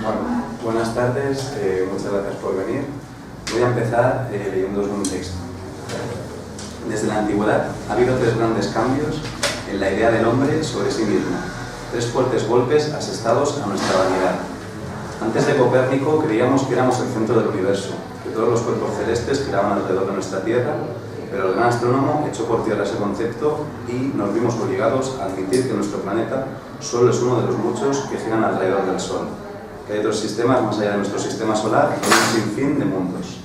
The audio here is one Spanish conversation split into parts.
Bueno, buenas tardes, muchas gracias por venir. Voy a empezar leyéndoos un texto. Desde la antigüedad ha habido tres grandes cambios en la idea del hombre sobre sí mismo, tres fuertes golpes asestados a nuestra vanidad. Antes de Copérnico creíamos que éramos el centro del universo, que todos los cuerpos celestes giraban alrededor de nuestra Tierra, pero el gran astrónomo echó por tierra ese concepto y nos vimos obligados a admitir que nuestro planeta solo es uno de los muchos que giran alrededor del Sol, que hay otros sistemas más allá de nuestro sistema solar y un sinfín de mundos.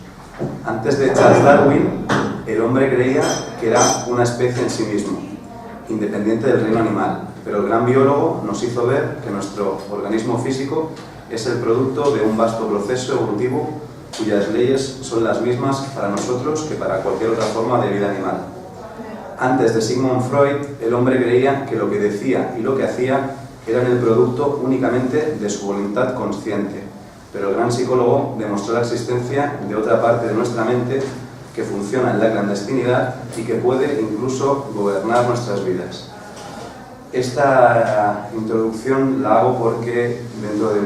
Antes de Charles Darwin, el hombre creía que era una especie en sí mismo, independiente del reino animal, pero el gran biólogo nos hizo ver que nuestro organismo físico es el producto de un vasto proceso evolutivo cuyas leyes son las mismas para nosotros que para cualquier otra forma de vida animal. Antes de Sigmund Freud, el hombre creía que lo que decía y lo que hacía eran el producto únicamente de su voluntad consciente, pero el gran psicólogo demostró la existencia de otra parte de nuestra mente que funciona en la clandestinidad y que puede incluso gobernar nuestras vidas. Esta introducción la hago porque dentro de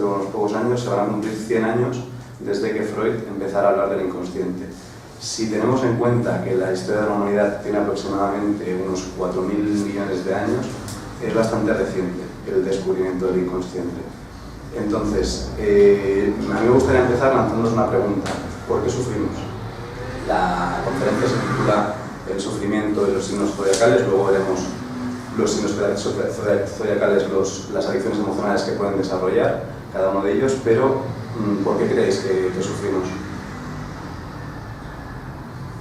unos pocos años, se van a cumplir 100 años desde que Freud empezara a hablar del inconsciente. Si tenemos en cuenta que la historia de la humanidad tiene aproximadamente unos 4.000 millones de años, es bastante reciente el descubrimiento del inconsciente. Entonces, a mí me gustaría empezar lanzándonos una pregunta. ¿Por qué sufrimos? La conferencia se titula El sufrimiento de los signos zodiacales, luego veremos los signos zodiacales, las adicciones emocionales que pueden desarrollar cada uno de ellos, pero ¿por qué creéis que sufrimos?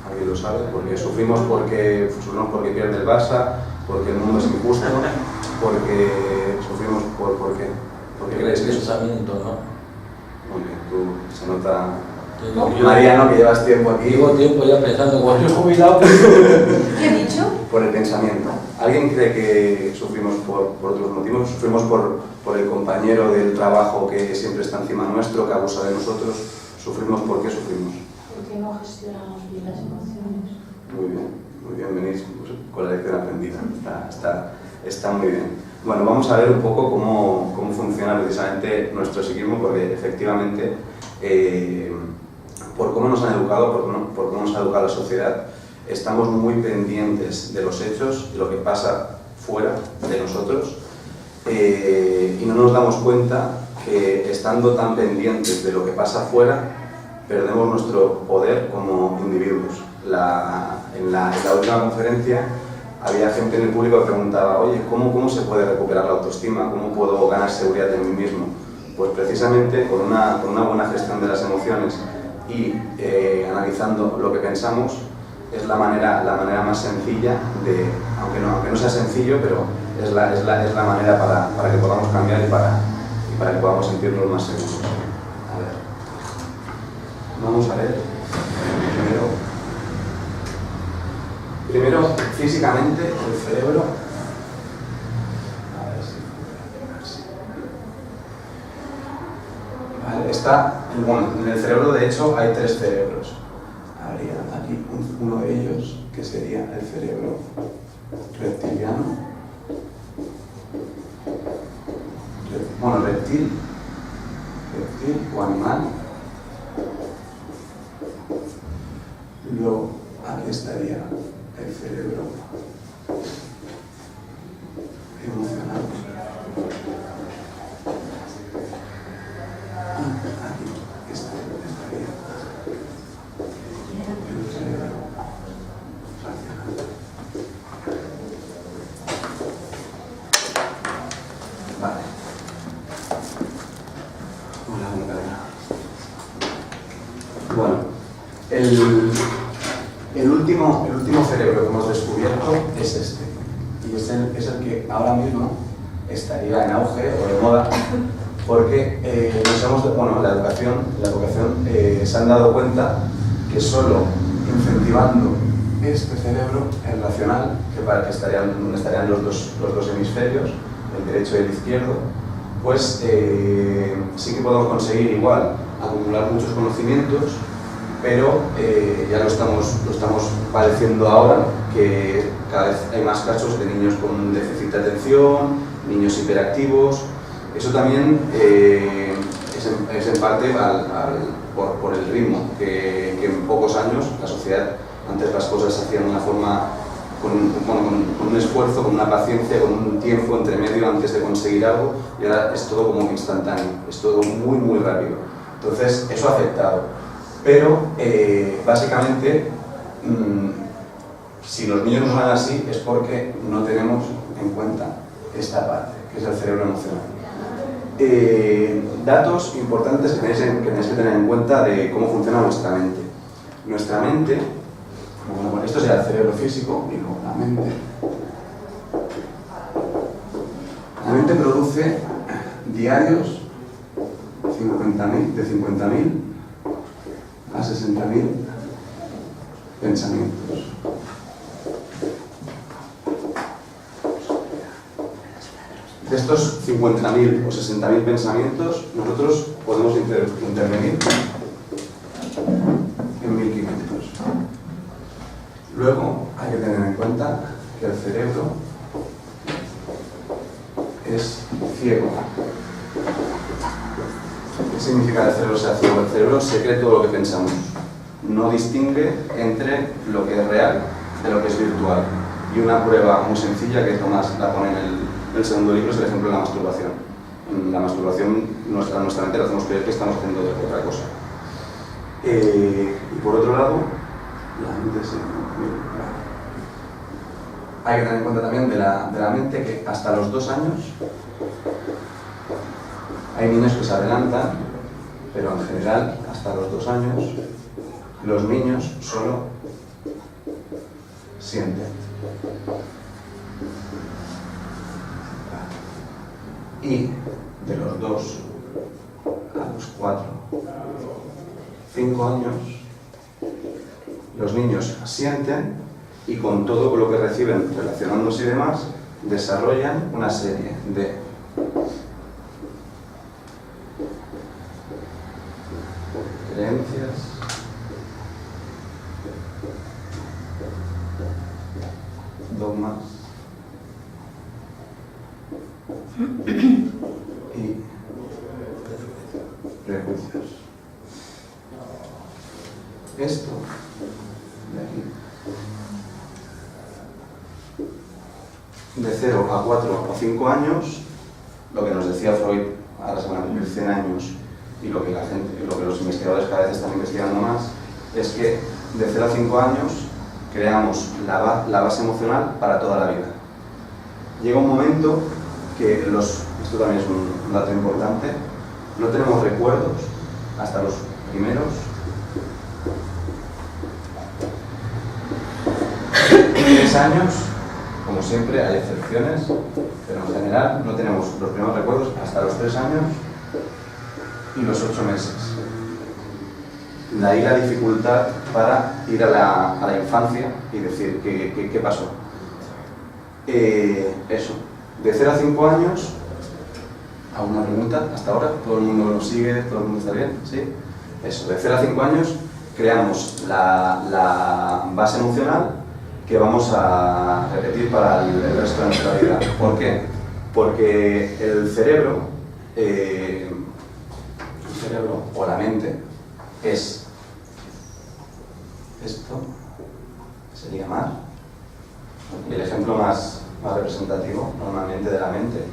¿Alguien lo sabe? Porque sufrimos porque pierde el Barça, porque el mundo es injusto, porque sufrimos ¿por qué? ¿Por qué creéis que pensamiento, ¿no? Muy bien, tú se nota... Mariano, que llevas tiempo aquí. Llevo tiempo ya pensando, cuando soy jubilado... ¿Qué he dicho? Por el pensamiento. ¿Alguien cree que sufrimos por otros motivos? ¿Sufrimos por el compañero del trabajo que siempre está encima nuestro, que abusa de nosotros? ¿Sufrimos por qué sufrimos? Porque no gestionamos bien las emociones. Muy bien, venís con la lección aprendida. Está muy bien. Bueno, vamos a ver un poco cómo funciona precisamente nuestro psiquismo, porque efectivamente, por cómo nos han educado, por cómo nos ha educado la sociedad, estamos muy pendientes de los hechos, de lo que pasa fuera de nosotros, y no nos damos cuenta que estando tan pendientes de lo que pasa fuera, perdemos nuestro poder como individuos. En la última conferencia había gente en el público que preguntaba, oye, ¿cómo se puede recuperar la autoestima? ¿Cómo puedo ganar seguridad en mí mismo? Pues precisamente con una buena gestión de las emociones y analizando lo que pensamos, es la manera más sencilla de, aunque no sea sencillo, pero es la manera para que podamos cambiar y para que podamos sentirnos más seguros. A ver. Vamos a ver. Primero, físicamente, el cerebro. A ver si vale, en el cerebro, de hecho, hay tres cerebros. Habría aquí uno de ellos, que sería el cerebro reptiliano. Bueno, reptil o animal. Luego, aquí estaría el cerebro emocional. Aquí estaría el cerebro racional. Vale. Bueno, el último cerebro que hemos descubierto es este, y es el que ahora mismo estaría en auge o de moda, porque la educación se han dado cuenta que solo incentivando este cerebro, el racional, que estarían los dos hemisferios, el derecho y el izquierdo, pues sí que podemos conseguir igual acumular muchos conocimientos, pero ya lo estamos padeciendo ahora, que cada vez hay más casos de niños con déficit de atención, niños hiperactivos, Eso también es en parte por el ritmo, que en pocos años la sociedad, antes las cosas se hacían de una forma, con un esfuerzo, con una paciencia, con un tiempo entre medio antes de conseguir algo, y ahora es todo como instantáneo, es todo muy, muy rápido. Entonces, eso ha afectado. Pero, básicamente, si los niños no son así, es porque no tenemos en cuenta esta parte, que es el cerebro emocional. Datos importantes que tenéis que tener en cuenta de cómo funciona nuestra mente. Nuestra mente, bueno, esto sería el cerebro físico y luego la mente. La mente produce diarios de 50.000 a 60.000 pensamientos. De estos 50.000 o 60.000 pensamientos, nosotros podemos intervenir en 1.500. Luego hay que tener en cuenta que el cerebro es ciego. ¿Qué significa que el cerebro sea ciego? El cerebro se cree todo lo que pensamos. No distingue entre lo que es real de lo que es virtual. Y una prueba muy sencilla que Tomás la pone en el segundo libro es el ejemplo de la masturbación. En la masturbación, nuestra mente la hacemos creer que estamos haciendo otra cosa. Y por otro lado, la mente hay que tener en cuenta también de la mente que hasta los 2 años hay niños que se adelantan, pero en general hasta los 2 años los niños solo sienten. Y de los 2 a los 4, 5 años, los niños sienten y con todo lo que reciben relacionándose y demás, desarrollan una serie de creencias, dogmas y prejuicios. Esto de aquí, de 0 a 4 o 5 años, lo que nos decía Freud, ahora se van a cumplir 100 años, y lo que los investigadores cada vez están investigando más, es que de 0 a 5 años creamos la base emocional para toda la vida. Llega un momento que esto también es un dato importante, no tenemos recuerdos hasta los primeros 3 años, como siempre hay excepciones, pero en general no tenemos los primeros recuerdos hasta los 3 años y los 8 meses. De ahí la dificultad para ir a la infancia y decir qué pasó. Eso, de 0 a 5 años, ¿alguna pregunta hasta ahora? ¿Todo el mundo lo sigue? ¿Todo el mundo está bien? ¿Sí? Eso, de 0 a 5 años creamos la base emocional que vamos a repetir para el resto de nuestra vida. ¿Por qué? Porque el cerebro o la mente es esto, sería mar. Y el ejemplo más representativo normalmente de la mente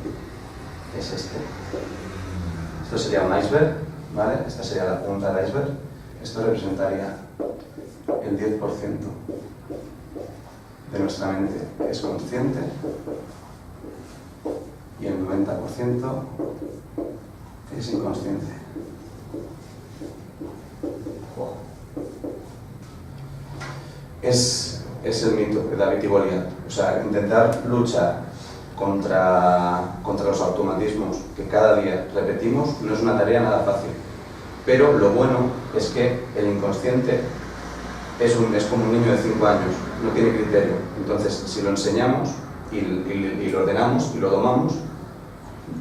es este. Esto sería un iceberg, ¿vale? Esta sería la punta del iceberg. Esto representaría el 10% de nuestra mente que es consciente y el 90% es inconsciente. Es el mito de David y Goliat. O sea, intentar luchar contra los automatismos que cada día repetimos no es una tarea nada fácil. Pero lo bueno es que el inconsciente es como un niño de 5 años, no tiene criterio. Entonces, si lo enseñamos y lo ordenamos y lo domamos,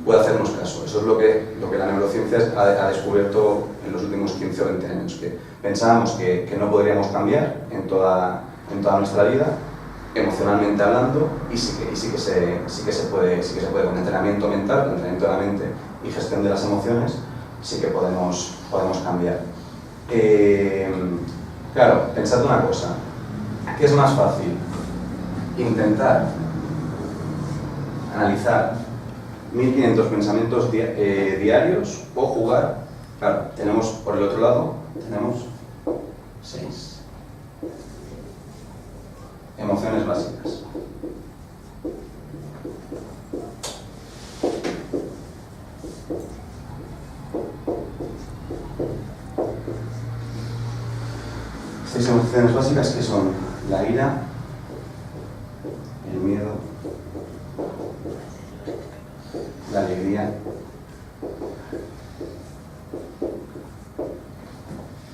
puede hacernos caso. Eso es lo que la neurociencia ha descubierto en los últimos 15 o 20 años, que pensábamos que no podríamos cambiar en toda nuestra vida, emocionalmente hablando, y sí que se puede con entrenamiento mental, entrenamiento de la mente y gestión de las emociones, sí que podemos cambiar. Claro, pensad una cosa, ¿qué es más fácil? Intentar analizar 1500 pensamientos diarios o jugar. Claro, tenemos por el otro lado, tenemos 6 emociones básicas. Seis emociones básicas que son la ira, el miedo, la alegría,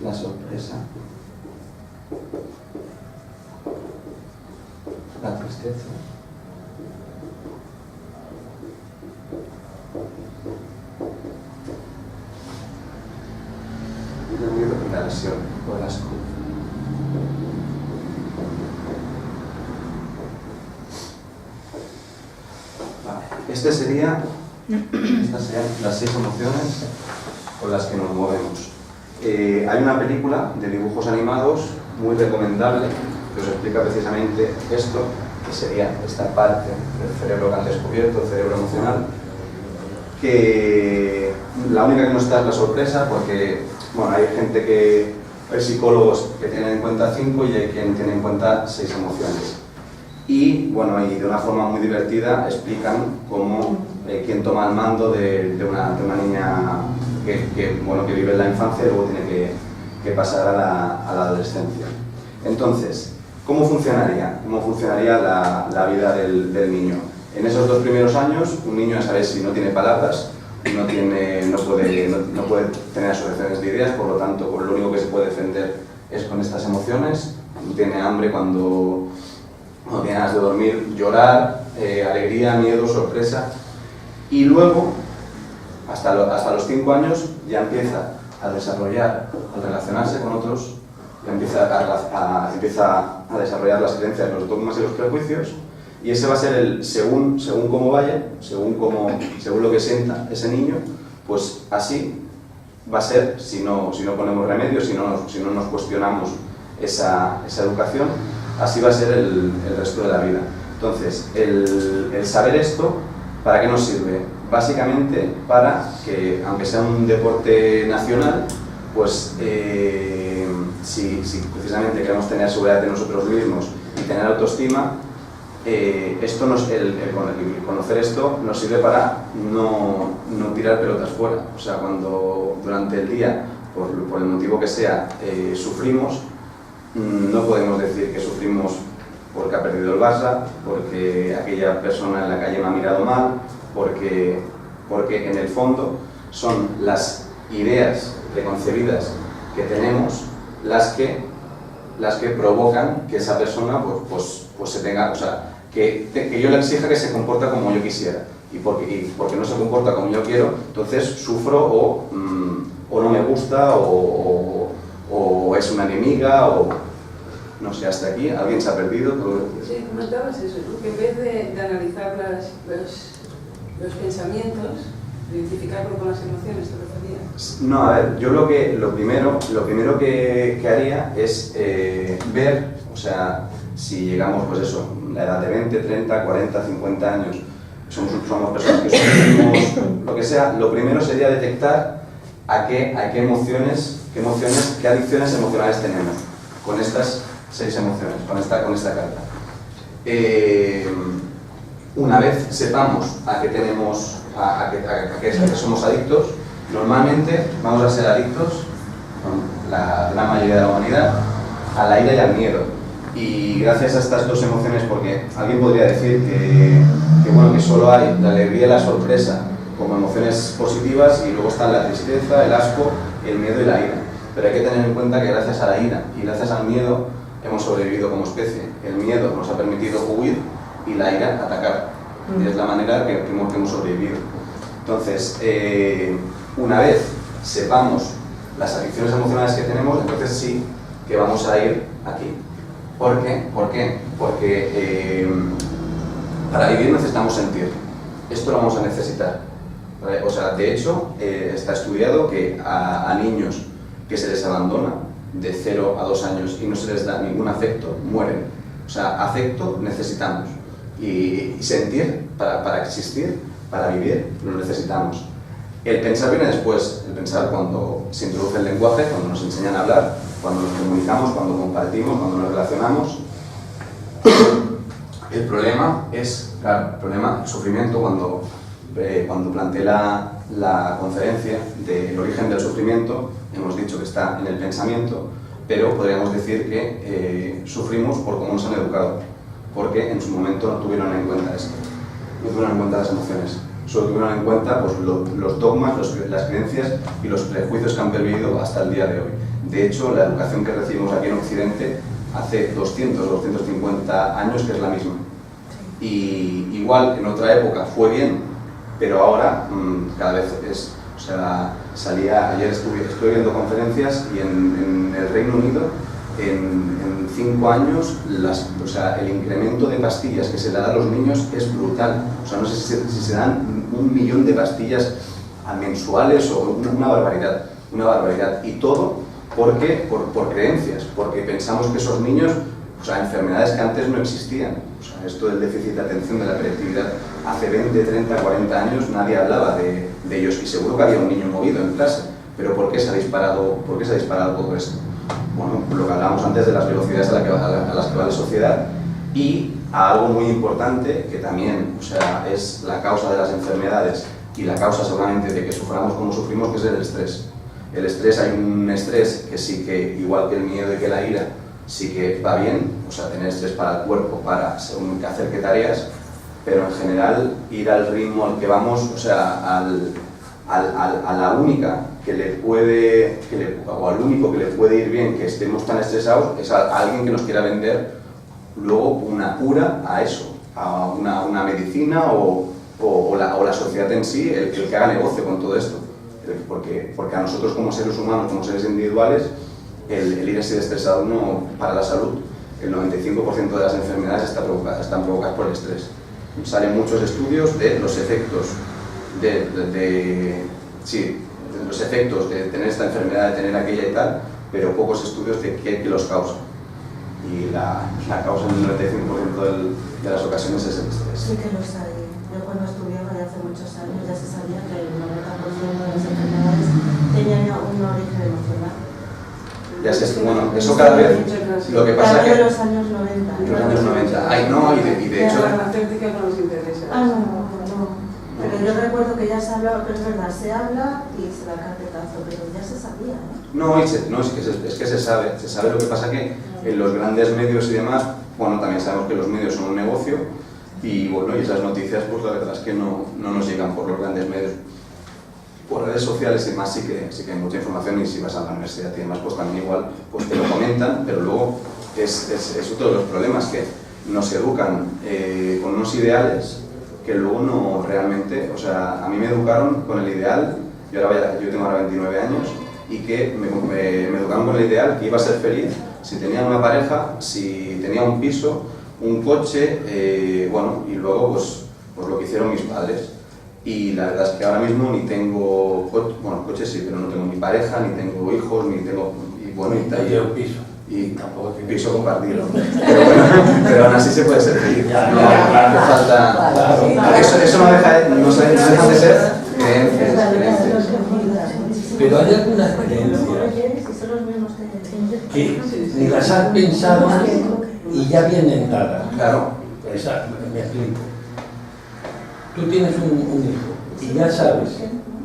la sorpresa, la tristeza, el miedo y la lesión o el asco. Estas serían las 6 emociones con las que nos movemos. Hay una película de dibujos animados muy recomendable que os explica precisamente esto, que sería esta parte del cerebro que han descubierto, el cerebro emocional, que la única que no está es la sorpresa, porque bueno, hay psicólogos que tienen en cuenta 5 y hay quien tiene en cuenta 6 emociones. Y bueno, y de una forma muy divertida explican cómo quien toma el mando de una niña que vive en la infancia y luego tiene que pasar a la adolescencia. Entonces, ¿cómo funcionaría? ¿Cómo funcionaría la vida del niño? En esos 2 primeros años, un niño, ya sabéis, si no tiene palabras, no puede tener asociaciones de ideas, por lo tanto, con lo único que se puede defender es con estas emociones. Tiene hambre cuando tiene ganas de dormir, llorar, alegría, miedo, sorpresa. Y luego, hasta los 5 años, ya empieza a desarrollar, al relacionarse con otros, ya empieza a desarrollar las creencias, los dogmas y los prejuicios, y ese va a ser según cómo vaya, según lo que sienta ese niño, pues así va a ser si no ponemos remedio, si no nos cuestionamos esa educación, así va a ser el resto de la vida. Entonces, el saber esto, ¿para qué nos sirve? Básicamente para que, aunque sea un deporte nacional, pues si precisamente queremos tener seguridad de nosotros mismos y tener autoestima, el conocer esto nos sirve para no tirar pelotas fuera. O sea, cuando durante el día, por el motivo que sea, sufrimos, no podemos decir que sufrimos porque ha perdido el Barça, porque aquella persona en la calle me ha mirado mal, porque en el fondo son las ideas preconcebidas que tenemos las que provocan que esa persona pues se tenga, o sea, que yo le exija que se comporta como yo quisiera, y porque no se comporta como yo quiero, entonces sufro o no me gusta o es una enemiga o no sé, hasta aquí alguien se ha perdido. Sí, comentabas eso, ¿no? Que en vez de analizar los pensamientos, de identificarlo con las emociones, ¿te referías? No, a ver, yo lo primero que haría es ver, o sea, si llegamos, pues eso, la edad de 20, 30, 40, 50 años, somos personas que sufrimos, lo que sea, lo primero sería detectar a qué emociones, qué adicciones emocionales tenemos con estas 6 emociones, con esta carta. Una vez sepamos a qué somos adictos, normalmente vamos a ser adictos, la gran mayoría de la humanidad, a la ira y al miedo. Y gracias a estas 2 emociones, porque alguien podría decir que solo hay la alegría y la sorpresa como emociones positivas y luego están la tristeza, el asco, el miedo y la ira. Pero hay que tener en cuenta que gracias a la ira y gracias al miedo hemos sobrevivido como especie. El miedo nos ha permitido huir y la ira atacar. Y es la manera que hemos sobrevivido. Entonces, una vez sepamos las adicciones emocionales que tenemos, entonces sí que vamos a ir aquí. ¿Por qué? ¿Por qué? Porque para vivir necesitamos sentir. Esto lo vamos a necesitar. ¿Vale? O sea, de hecho, está estudiado que a niños que se les abandona de 0 a 2 años y no se les da ningún afecto, mueren. O sea, afecto necesitamos. Y sentir, para existir, para vivir, lo necesitamos. El pensar viene después. El pensar cuando se introduce el lenguaje, cuando nos enseñan a hablar, cuando nos comunicamos, cuando compartimos, cuando nos relacionamos. El problema es, claro, el sufrimiento, cuando planteé la conferencia del origen del sufrimiento, hemos dicho que está en el pensamiento, pero podríamos decir que sufrimos por cómo nos han educado, porque en su momento no tuvieron en cuenta esto, no tuvieron en cuenta las emociones, solo tuvieron en cuenta pues, los dogmas, las creencias y los prejuicios que han pervivido hasta el día de hoy. De hecho, la educación que recibimos aquí en Occidente hace 200 o 250 años que es la misma. Y igual en otra época fue bien, pero ahora cada vez es, o sea, ayer estuve viendo conferencias y en el Reino Unido en 5 años o sea, el incremento de pastillas que se le da a los niños es brutal. O sea, no sé si se dan 1 millón de pastillas mensuales o una barbaridad, una barbaridad. Y todo porque por creencias, porque pensamos que esos niños, o sea, enfermedades que antes no existían. O sea, esto del déficit de atención, de la hiperactividad, hace 20, 30, 40 años nadie hablaba de ellos y seguro que había un niño movido en clase. Pero ¿por qué se ha disparado todo esto? Bueno, lo que hablábamos antes de las velocidades a las que va la sociedad y a algo muy importante que también, o sea, es la causa de las enfermedades y la causa seguramente de que suframos como sufrimos, que es el estrés. El estrés, hay un estrés que sí que, igual que el miedo y que la ira, sí que va bien, o sea, tener estrés para el cuerpo, para según qué hacer qué tareas, pero en general ir al ritmo al que vamos, o sea, a la única que le puede, o al único que le puede ir bien que estemos tan estresados, es a alguien que nos quiera vender luego una cura a eso, a una medicina o la sociedad en sí, el que haga negocio con todo esto. Porque a nosotros como seres humanos, como seres individuales, el ir así de estresado no, para la salud, el 95% de las enfermedades están provocadas por el estrés. Salen muchos estudios de los efectos de los efectos de tener esta enfermedad, de tener aquella y tal, pero pocos estudios de qué los causa. Y la causa en el 95% de las ocasiones es el estrés. Sí que los hay. Yo cuando estudiaba ya hace muchos años ya se sabía que el 90% de las enfermedades tenían un origen emocional. Ya sé, bueno, eso cada vez, lo que pasa que... que... de los años 90. En los años 90. Ay, no, y de hecho... La farmacéutica no nos interesa. No. Pero yo recuerdo que ya se hablaba, pero es verdad, se habla y se da carpetazo, pero ya se sabía, ¿no? Es que se sabe, lo que pasa que en los grandes medios y demás, bueno, también sabemos que los medios son un negocio y bueno, y esas noticias pues la verdad es que no nos llegan por los grandes medios. Por redes sociales y demás sí que hay mucha información y si vas a la universidad y demás pues también igual pues te lo comentan, pero luego es otro de los problemas que nos educan con unos ideales que luego no realmente, o sea, a mí me educaron con el ideal, yo tengo ahora 29 años, y que me educaron con el ideal que iba a ser feliz si tenía una pareja, si tenía un piso, un coche, bueno, y luego pues lo que hicieron mis padres. Y la verdad es que ahora mismo ni tengo, bueno, coche sí, pero no tengo ni pareja, ni tengo hijos, ni tengo, y bueno, y tengo un piso. Y tampoco piso compartido. Pero aún así se puede ser feliz. Eso no deja de ser creencias. Pero hay algunas creencias que ni las has pensado y ya vienen dadas. Claro. Me explico. Tú tienes un hijo y ya sabes,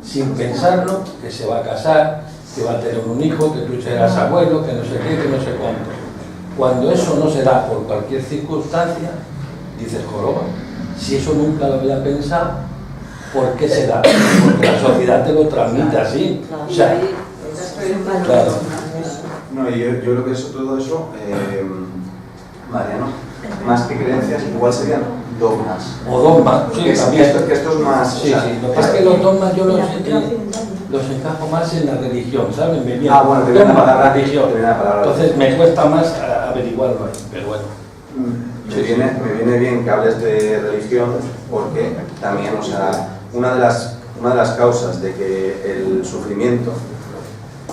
sin pensarlo, que se va a casar, que va a tener un hijo, que tú serás abuelo, que no sé qué, que no sé cuánto. Cuando eso no se da por cualquier circunstancia, dices, joroba, si eso nunca lo había pensado, ¿por qué se da? Porque la sociedad te lo transmite así. O sea, claro. No, y yo creo que todo eso, Mariano, más que creencias, igual serían dogmas. O dogmas, sí, también. Que esto es más... Sí, sí. Lo que pasa es que los dogmas yo los encajo más en la religión, ¿sabes? Me viene bueno, te viene la palabra religión. religión. Entonces me cuesta más averiguarlo ahí, pero bueno. Me viene bien que hables de religión porque también, o sea, una de las causas de que el sufrimiento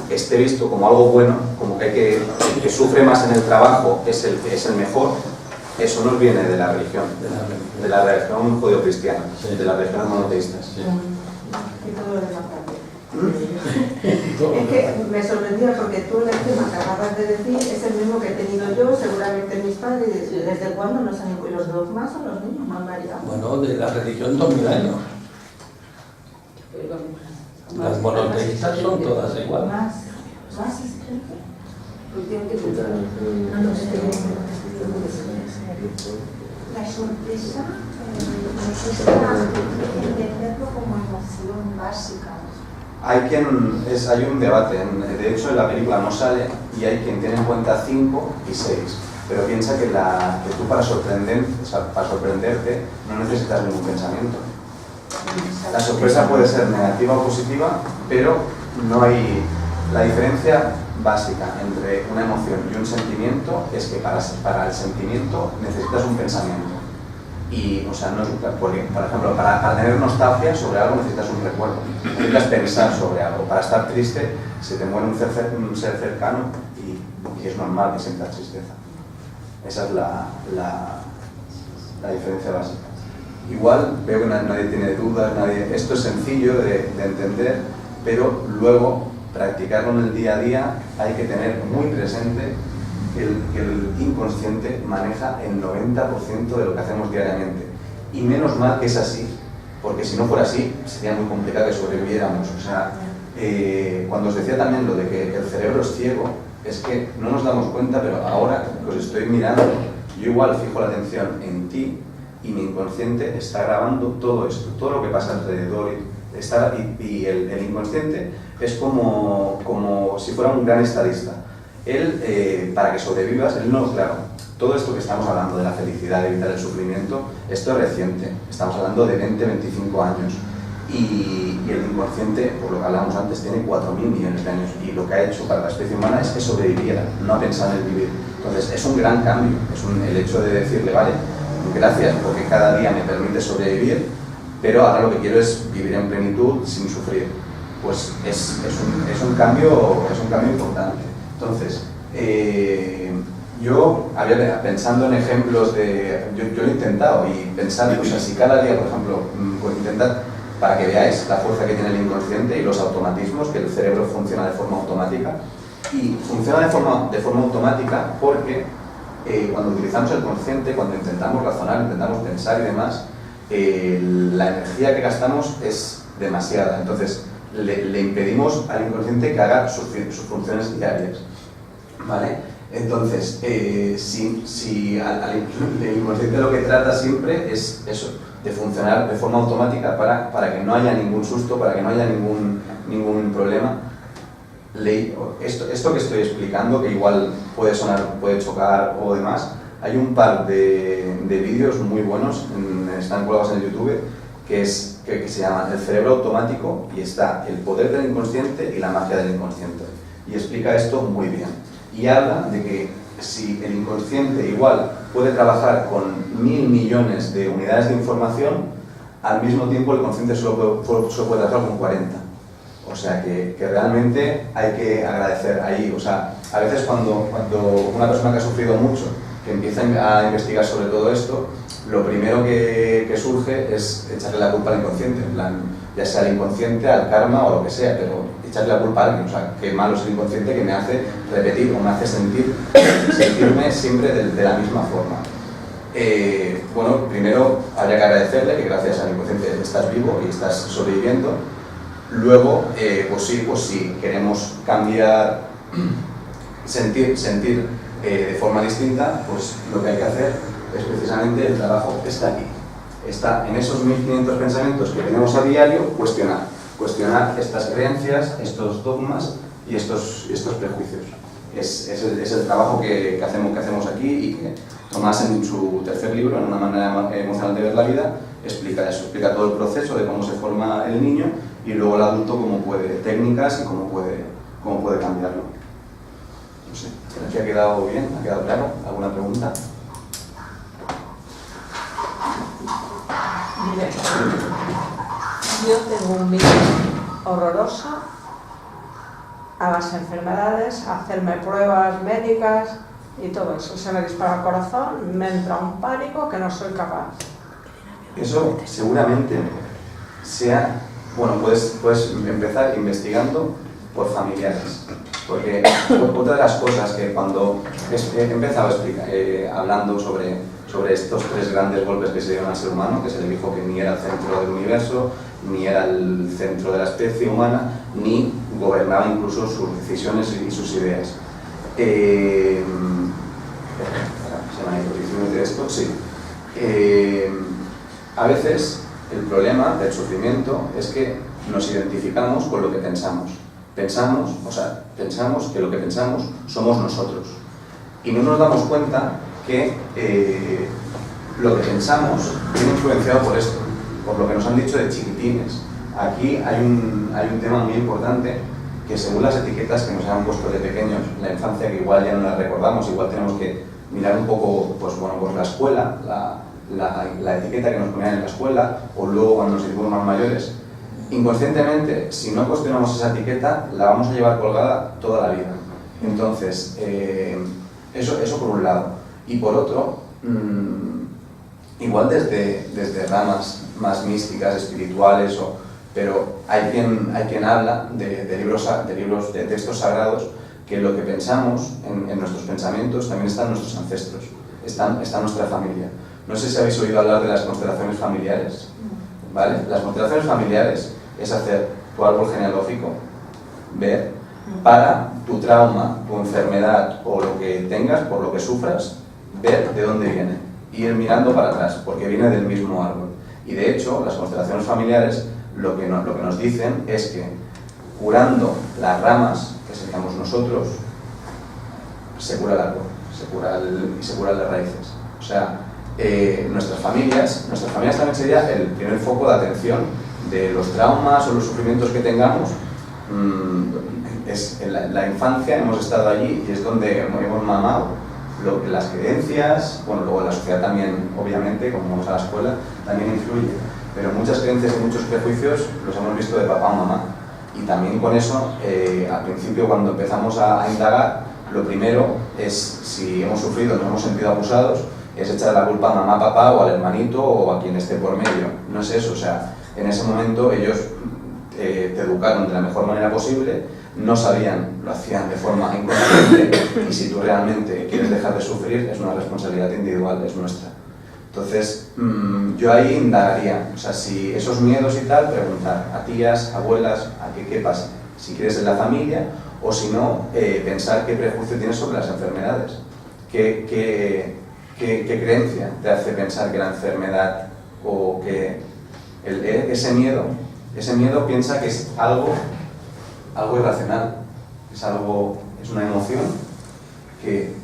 esté visto como algo bueno, como que el que sufre más en el trabajo es el mejor, eso nos viene de la religión, de la religión judeocristiana, Sí. de las religiones monoteístas. Sí. Y todo lo demás también. Es que me sorprendía porque tú el tema que acabas de decir es el mismo que he tenido yo, seguramente mis padres, ¿desde cuándo nos han incluido los dogmas o los niños? ¿Me han variado? Bueno, de la religión 2000 años. Las monoteístas son todas iguales. Más exigente. No lo sé. La sorpresa me cuesta entenderlo como emoción básica. Hay un debate, de hecho en la película no sale y hay quien tiene en cuenta 5 y 6, pero piensa que tú para sorprenderte no necesitas ningún pensamiento. La sorpresa puede ser negativa o positiva, pero no hay... La diferencia básica entre una emoción y un sentimiento es que para el sentimiento necesitas un pensamiento. Y, o sea, no es porque, por ejemplo, para tener nostalgia sobre algo necesitas un recuerdo, necesitas pensar sobre algo. Para estar triste, se te muere un ser cercano y es normal que sientas tristeza. Esa es la diferencia básica. Igual, veo que nadie tiene dudas, esto es sencillo de entender, pero luego practicarlo en el día a día hay que tener muy presente que el inconsciente maneja el 90% de lo que hacemos diariamente. Y menos mal que es así, porque si no fuera así, sería muy complicado que sobreviviéramos. O sea, cuando os decía también lo de que el cerebro es ciego, es que no nos damos cuenta, pero ahora que os estoy mirando, yo igual fijo la atención en ti y mi inconsciente está grabando todo esto, todo lo que pasa alrededor. Y el inconsciente es como si fuera un gran estadista. Él, para que sobrevivas, claro, todo esto que estamos hablando de la felicidad, de evitar el sufrimiento, esto es reciente, estamos hablando de 20, 25 años. Y el inconsciente, por lo que hablábamos antes, tiene 4.000 millones de años y lo que ha hecho para la especie humana es que sobreviviera, no ha pensado en vivir. Entonces es un gran cambio, el hecho de decirle, vale, gracias porque cada día me permite sobrevivir, pero ahora lo que quiero es vivir en plenitud sin sufrir. Pues es un cambio importante. Entonces, yo había pensando en ejemplos de... Yo lo he intentado y pensar, o sea, si cada día, por ejemplo, pues intentar para que veáis la fuerza que tiene el inconsciente y los automatismos, que el cerebro funciona de forma automática. Y funciona de forma automática porque cuando utilizamos el consciente, cuando intentamos razonar, intentamos pensar y demás, la energía que gastamos es demasiada. Entonces, le impedimos al inconsciente que haga sus funciones diarias. ¿Vale? Entonces, si el inconsciente lo que trata siempre es eso, de funcionar de forma automática para que no haya ningún susto, para que no haya ningún problema. Esto que estoy explicando, que igual puede sonar, puede chocar o demás, hay un par de vídeos muy buenos, están colgados en YouTube, que se llaman El cerebro automático, y está el poder del inconsciente y la magia del inconsciente. Y explica esto muy bien. Y habla de que si el inconsciente igual puede trabajar con 1.000 millones de unidades de información, al mismo tiempo el consciente solo puede trabajar con 40. O sea que realmente hay que agradecer ahí. O sea, a veces cuando una persona que ha sufrido mucho, que empieza a investigar sobre todo esto, lo primero que surge es echarle la culpa al inconsciente, en plan, ya sea al inconsciente, al karma o lo que sea, pero echarle la culpa a alguien. O sea, qué malo es el inconsciente que me hace repetir o me hace sentirme siempre de la misma forma. Bueno, primero habría que agradecerle que gracias al inconsciente estás vivo y estás sobreviviendo. Luego, pues si queremos cambiar, sentir de forma distinta, pues lo que hay que hacer es precisamente el trabajo está aquí. Está en esos 1.500 pensamientos que tenemos a diario, cuestionar estas creencias, estos dogmas y estos prejuicios. Es el trabajo que hacemos aquí y que Tomás en su tercer libro, en una manera emocional de ver la vida, explica eso, explica todo el proceso de cómo se forma el niño y luego el adulto cómo puede, técnicas y cómo puede cambiarlo. No sé, ¿te ha quedado bien? ¿Ha quedado claro? ¿Alguna pregunta? Mire, yo tengo un miedo horroroso a las enfermedades, a hacerme pruebas médicas y todo eso. Se me dispara el corazón, me entra un pánico que no soy capaz. Eso seguramente sea, bueno, puedes empezar investigando por familiares, porque otra de las cosas que cuando he empezado a explicar, hablando sobre estos 3 grandes golpes que se dieron al ser humano, que se le dijo que ni era el centro del universo, ni era el centro de la especie humana, ni gobernaba incluso sus decisiones y sus ideas. ¿Se me ha ido de esto? Sí. A veces el problema del sufrimiento es que nos identificamos con lo que pensamos. Pensamos que lo que pensamos somos nosotros. Y no nos damos cuenta que lo que pensamos viene influenciado por esto, por lo que nos han dicho de chiquitines. Aquí hay un tema muy importante que según las etiquetas que nos han puesto de pequeños, la infancia que igual ya no la recordamos, igual tenemos que mirar un poco, pues la escuela, la etiqueta que nos ponían en la escuela, o luego cuando nos hicimos más mayores. Inconscientemente, si no cuestionamos esa etiqueta, la vamos a llevar colgada toda la vida. Entonces, eso por un lado. Y por otro, igual desde ramas más místicas, espirituales, pero hay quien habla de libros de textos sagrados, que lo que pensamos en nuestros pensamientos también están nuestros ancestros, está nuestra familia. No sé si habéis oído hablar de las constelaciones familiares, ¿vale? Las constelaciones familiares es hacer tu árbol genealógico, ver para tu trauma, tu enfermedad o lo que tengas, por lo que sufras, ver de dónde viene, y ir mirando para atrás, porque viene del mismo árbol. Y de hecho, las constelaciones familiares lo que nos dicen es que curando las ramas, que seríamos nosotros, se cura el árbol, se cura las raíces. O sea, nuestras familias también sería el primer foco de atención de los traumas o los sufrimientos que tengamos. En la infancia hemos estado allí y es donde hemos mamado las creencias, bueno, luego la sociedad también, obviamente, como vamos a la escuela, también influye, pero muchas creencias y muchos prejuicios los hemos visto de papá o mamá, y también con eso, al principio cuando empezamos a indagar, lo primero es, si hemos sufrido, nos hemos sentido abusados, es echar la culpa a mamá, papá o al hermanito o a quien esté por medio. No es eso, o sea, en ese momento ellos te educaron de la mejor manera posible, no sabían, lo hacían de forma inconsciente, y si tú realmente quieres dejar de sufrir, es una responsabilidad individual, es nuestra. Entonces, yo ahí indagaría, o sea, si esos miedos y tal, preguntar a tías, abuelas, qué pasa, si quieres en la familia, o si no, pensar qué prejuicio tienes sobre las enfermedades, qué creencia te hace pensar que la enfermedad o que ese miedo piensa que es algo irracional, es una emoción que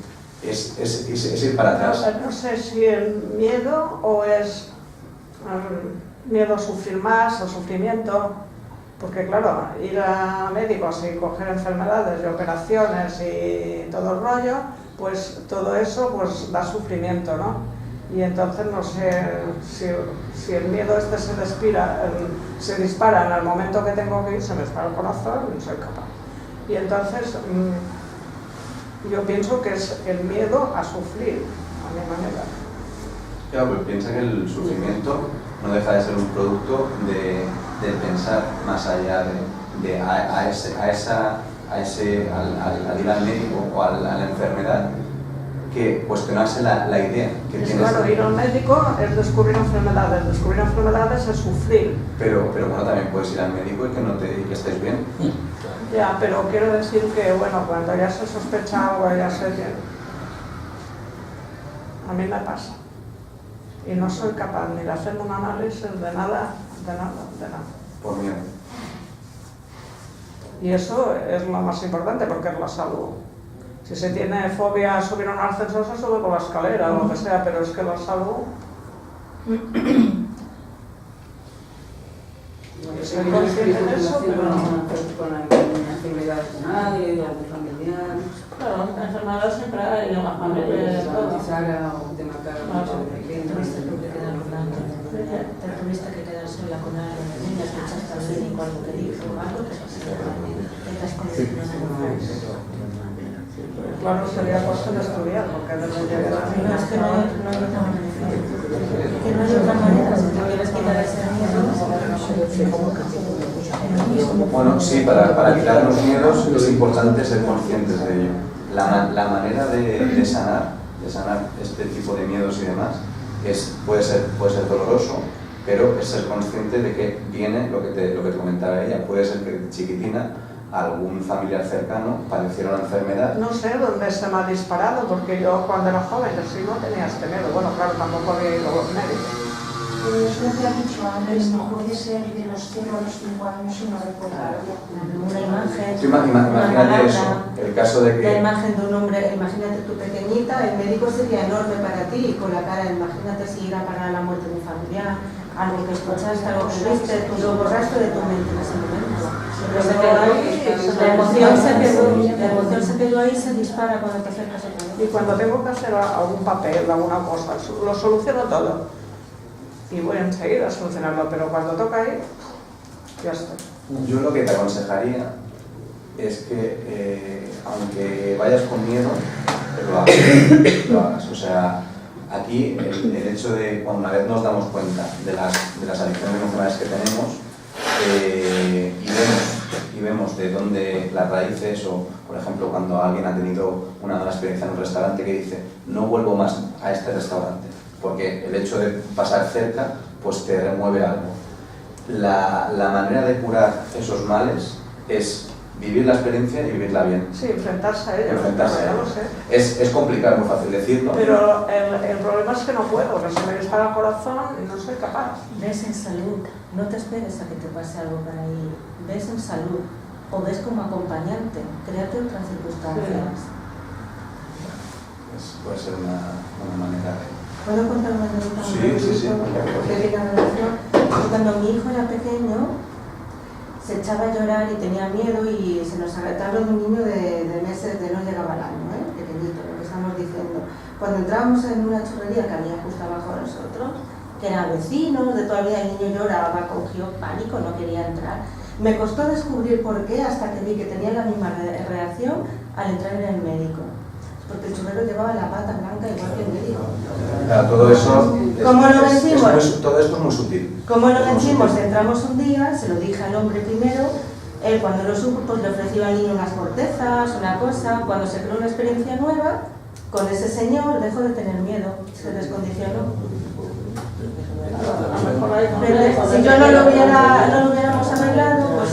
es ir para atrás. No sé si el miedo o es miedo a sufrir más o sufrimiento, porque claro, ir a médicos y coger enfermedades y operaciones y todo el rollo, pues todo eso pues da sufrimiento, ¿no? Y entonces no sé si el miedo se dispara en el momento que tengo que ir, se me dispara el corazón y no soy capaz. Y entonces yo pienso que es el miedo a sufrir, a mi manera. Ya, pues piensa que el sufrimiento no deja de ser un producto de pensar más allá al ir al médico o a la enfermedad, que cuestionarse la idea que tienes. Claro, ir al médico es descubrir enfermedades es sufrir. Pero bueno, también puedes ir al médico y que estés bien. Ya, pero quiero decir que, bueno, cuando ya se sospecha algo, ya sé que a mí me pasa. Y no soy capaz ni de hacerme un análisis de nada. Por miedo. Y eso es lo más importante porque es la salud. Si se tiene fobia a subir a un ascensor, se sube por la escalera o lo que sea, pero es que la salud... Soy consciente de eso, pero no con la enfermedad de nadie, de algún familiar. Claro, malo siempre hay una manera de todo. Traumatizar o de matar a muchos pequeños. Te tuviste que quedar sola con alguien de niña, escuchaste al médico algo que dijo, algo que te has condicionado. Claro, sería cuestión de estudiar, porque de no llegar a mí. No, es que no hay otra manera. Que no hay otra manera, si te quieres quitar ese miedo. Bueno, sí, para quitar los miedos es importante ser conscientes de ello. La manera de sanar este tipo de miedos y demás puede ser doloroso, pero es ser consciente de que viene lo que te comentaba ella. Puede ser que de chiquitina algún familiar cercano padeciera una enfermedad. No sé dónde se me ha disparado, porque yo cuando era joven sí no tenía este miedo. Bueno, claro, tampoco había ido a los médicos. Es lo que ha dicho antes, no puede ser de los 0 a los 5 años y no recordarlo. Una imagen, Imagínate eso, el caso de que... la imagen de un hombre, imagínate tú pequeñita, el médico sería enorme para ti, y con la cara, imagínate si era para la muerte de un familiar, algo que escuchaste, algo que viste, tú lo borraste de tu mente en ese momento. Pero se quedó ahí, la emoción se quedó ahí y se dispara cuando te acercas a todo. Y cuando tengo que hacer algún papel, alguna cosa, lo soluciono todo. Y voy enseguida a solucionarlo, pero cuando toca ir, ya estoy. Yo lo que te aconsejaría es que, aunque vayas con miedo, que lo hagas. O sea, aquí el hecho de, cuando una vez nos damos cuenta de las adicciones emocionales que tenemos y vemos de dónde las raíces, o por ejemplo cuando alguien ha tenido una mala experiencia en un restaurante que dice no vuelvo más a este restaurante, porque el hecho de pasar cerca pues te remueve algo. La manera de curar esos males es vivir la experiencia y vivirla bien. Sí, enfrentarse a ello. Enfrentarse a ya ello. lo sé. Es complicado, muy fácil decirlo. Pero el problema es que no puedo, que se me dispara el corazón y no soy capaz. Ves en salud, no te esperes a que te pase algo para ir. Ves en salud, o ves como acompañante, créate otras circunstancias. Puede ser una manera de... ¿Puedo contar una anécdota? Sí. Porque tiene relación. Cuando mi hijo era pequeño, se echaba a llorar y tenía miedo, y se nos hablo de un niño de meses, de no llegaba al año, pequeñito, lo que estamos diciendo. Cuando entrábamos en una churrería que había justo abajo de nosotros, que eran vecinos, de toda la vida, el niño lloraba, cogió pánico, no quería entrar. Me costó descubrir por qué, hasta que vi que tenía la misma reacción al entrar en el médico. Porque el churrero llevaba la bata blanca igual que el médico. Claro, todo eso... ¿Cómo lo vencimos? Todo esto es muy sutil. ¿Cómo lo vencimos? Entramos un día, se lo dije al hombre primero, él cuando lo supo pues le ofreció al niño unas cortezas, una cosa. Cuando se creó una experiencia nueva, con ese señor dejó de tener miedo, se descondicionó. Pero si yo no lo hubiéramos arreglado, pues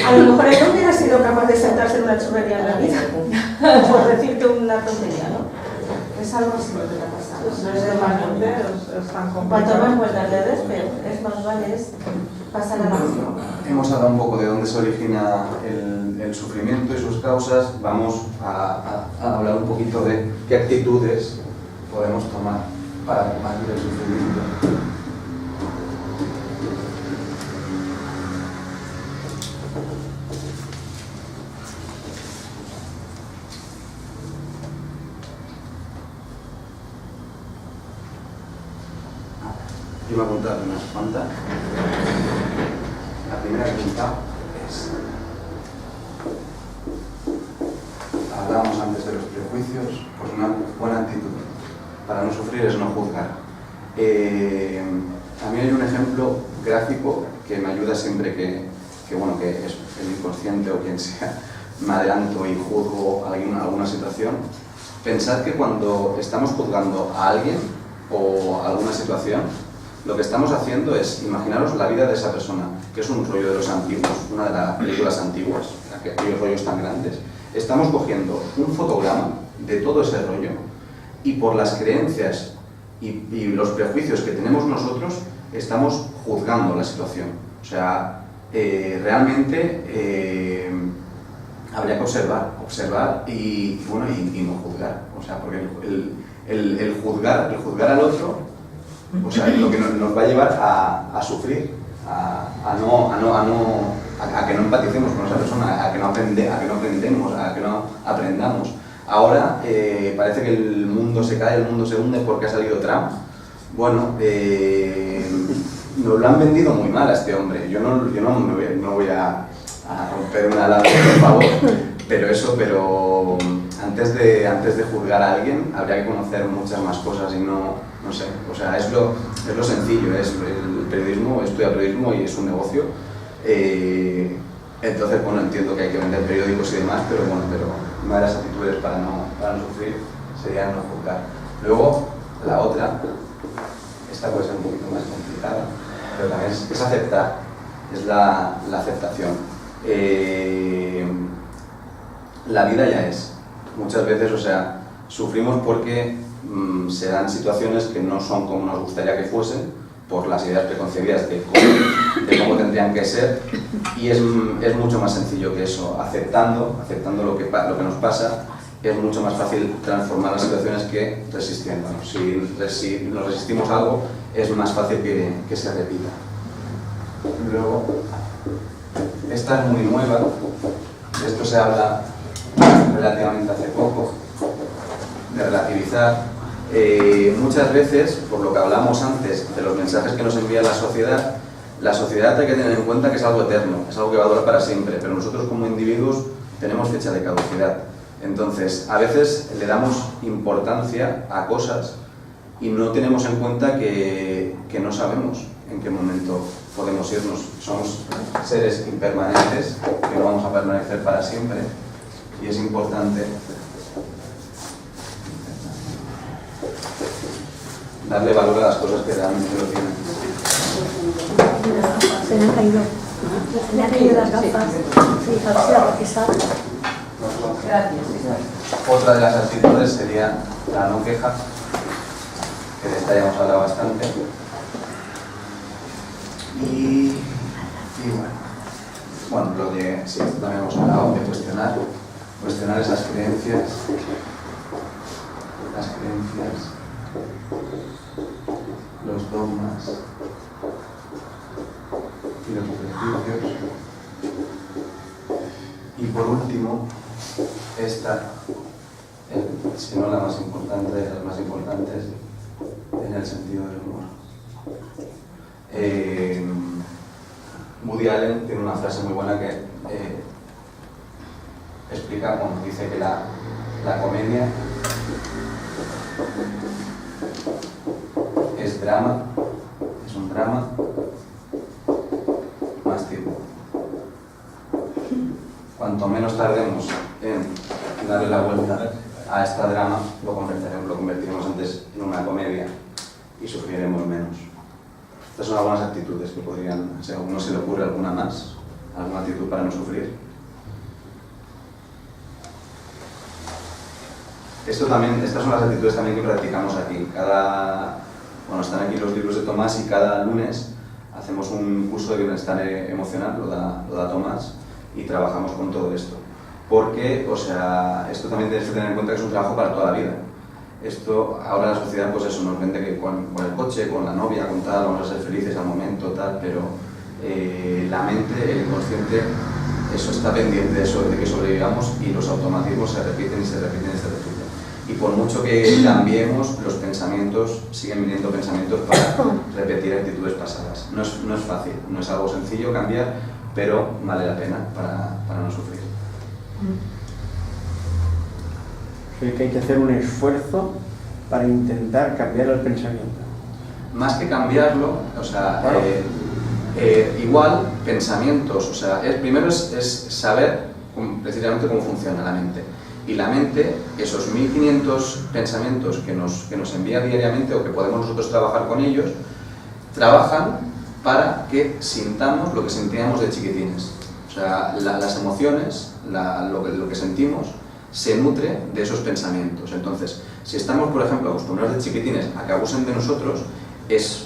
a lo mejor él no hubiera sido capaz de sentarse en una churrería en la vida, por decirte una tontería, ¿no? Es algo así lo que te ha pasado. Es tan complicado. Cuanto más vueltas le des, pero es más vale es pasar a la acción. Hemos hablado un poco de dónde se origina el sufrimiento y sus causas. Vamos a hablar un poquito de qué actitudes podemos tomar para combatir el sufrimiento. Yo me he apuntado unas cuantas. La primera que he apuntado es... Hablábamos antes de los prejuicios, pues una buena actitud para no sufrir es no juzgar. A mí hay un ejemplo gráfico que me ayuda siempre que es el inconsciente o quien sea, me adelanto y juzgo alguna situación. Pensad que cuando estamos juzgando a alguien o alguna situación, lo que estamos haciendo es imaginaros la vida de esa persona, que es un rollo de los antiguos, una de las películas antiguas, aquellos rollos tan grandes. Estamos cogiendo un fotograma de todo ese rollo y por las creencias y los prejuicios que tenemos nosotros, estamos juzgando la situación. O sea, realmente habría que observar y no juzgar. O sea, porque el juzgar al otro, o sea, lo que nos va a llevar a sufrir, a que no empaticemos con esa persona, a que no aprendemos, a que no aprendamos, Ahora parece que el mundo se cae, el mundo se hunde porque ha salido Trump. Bueno, nos lo han vendido muy mal a este hombre. Yo no voy a romper una lanza, por favor, pero antes de juzgar a alguien habría que conocer muchas más cosas y no sé, o sea, es lo sencillo, es el periodismo, estudia periodismo y es un negocio. Entonces, bueno, entiendo que hay que vender periódicos y demás, pero una de las actitudes para no sufrir sería no juzgar. Luego, la otra, esta puede ser un poquito más complicada, pero también es aceptar, es la aceptación. La vida ya es. Muchas veces, o sea, sufrimos porque se dan situaciones que no son como nos gustaría que fuesen, por las ideas preconcebidas de cómo tendrían que ser, y es mucho más sencillo que eso. Aceptando lo que nos pasa, es mucho más fácil transformar las situaciones que resistiéndonos. Si nos resistimos a algo, es más fácil que se repita. Luego, esta es muy nueva, de esto se habla relativamente hace poco, de relativizar. Muchas veces, por lo que hablamos antes de los mensajes que nos envía la sociedad hay que tener en cuenta que es algo eterno, es algo que va a durar para siempre, pero nosotros como individuos tenemos fecha de caducidad. Entonces, a veces le damos importancia a cosas y no tenemos en cuenta que no sabemos en qué momento podemos irnos. Somos seres impermanentes, que no vamos a permanecer para siempre, y es importante darle valor a las cosas que realmente lo tienen. Se le han caído. Le han caído las gafas. Sí, falseado, quizá. Gracias. Otra de las actitudes sería la no queja, que de esta ya hemos hablado bastante. Y bueno, sí, también hemos hablado de cuestionar esas creencias, los dogmas y los prejuicios. Y por último, esta, si no la más importante, de las más importantes, en el sentido del humor. Woody Allen tiene una frase muy buena que explica, cuando dice que la comedia es drama, es un drama más tiempo. Cuanto menos tardemos en darle la vuelta a esta drama, lo convertiremos antes en una comedia y sufriremos menos. Estas son algunas actitudes que podrían, si a alguno se le ocurre alguna más, alguna actitud para no sufrir. Estas son las actitudes también que practicamos aquí. Están aquí los libros de Tomás y cada lunes hacemos un curso de bienestar emocional, lo da Tomás, y trabajamos con todo esto. Porque, esto también tienes que tener en cuenta que es un trabajo para toda la vida. Esto, ahora la sociedad, pues eso, nos vende que con el coche, con la novia, con tal, vamos a ser felices al momento, tal, pero la mente, el inconsciente, eso está pendiente de que sobrevivamos y los automatismos se repiten y se repiten y se repiten. Y por mucho que cambiemos, los pensamientos, siguen viniendo pensamientos para repetir actitudes pasadas. No es fácil, no es algo sencillo cambiar, pero vale la pena para no sufrir. Que hay que hacer un esfuerzo para intentar cambiar el pensamiento. Más que cambiarlo, claro. Igual pensamientos, primero es saber precisamente cómo funciona la mente. Y la mente, esos 1500 pensamientos que nos envía diariamente o que podemos nosotros trabajar con ellos, trabajan para que sintamos lo que sentíamos de chiquitines. Las emociones, lo que sentimos, se nutre de esos pensamientos. Entonces, si estamos, por ejemplo, acostumbrados de chiquitines a que abusen de nosotros, es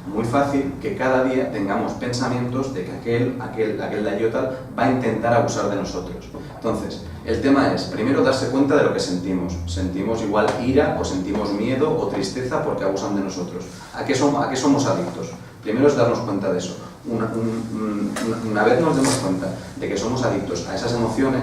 muy fácil que cada día tengamos pensamientos de que aquel de allí o tal va a intentar abusar de nosotros. Entonces, el tema es, primero, darse cuenta de lo que sentimos. Sentimos igual ira o sentimos miedo o tristeza porque abusan de nosotros. ¿A qué somos adictos? Primero es darnos cuenta de eso. Una vez nos demos cuenta de que somos adictos a esas emociones,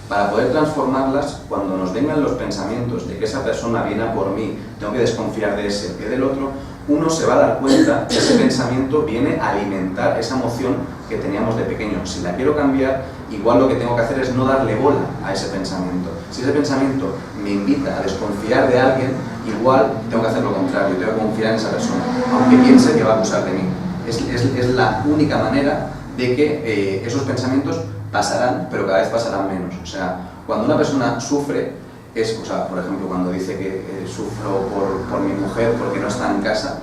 Para poder transformarlas, cuando nos vengan los pensamientos de que esa persona viene a por mí, tengo que desconfiar de ese, que del otro, uno se va a dar cuenta que ese pensamiento viene a alimentar esa emoción que teníamos de pequeño. Si la quiero cambiar, igual lo que tengo que hacer es no darle bola a ese pensamiento. Si ese pensamiento me invita a desconfiar de alguien, igual tengo que hacer lo contrario, tengo que confiar en esa persona, aunque piense que va a abusar de mí. Es la única manera de que esos pensamientos pasarán, pero cada vez pasarán menos. O sea, cuando una persona sufre, por ejemplo, cuando dice que sufro por mi mujer porque no está en casa,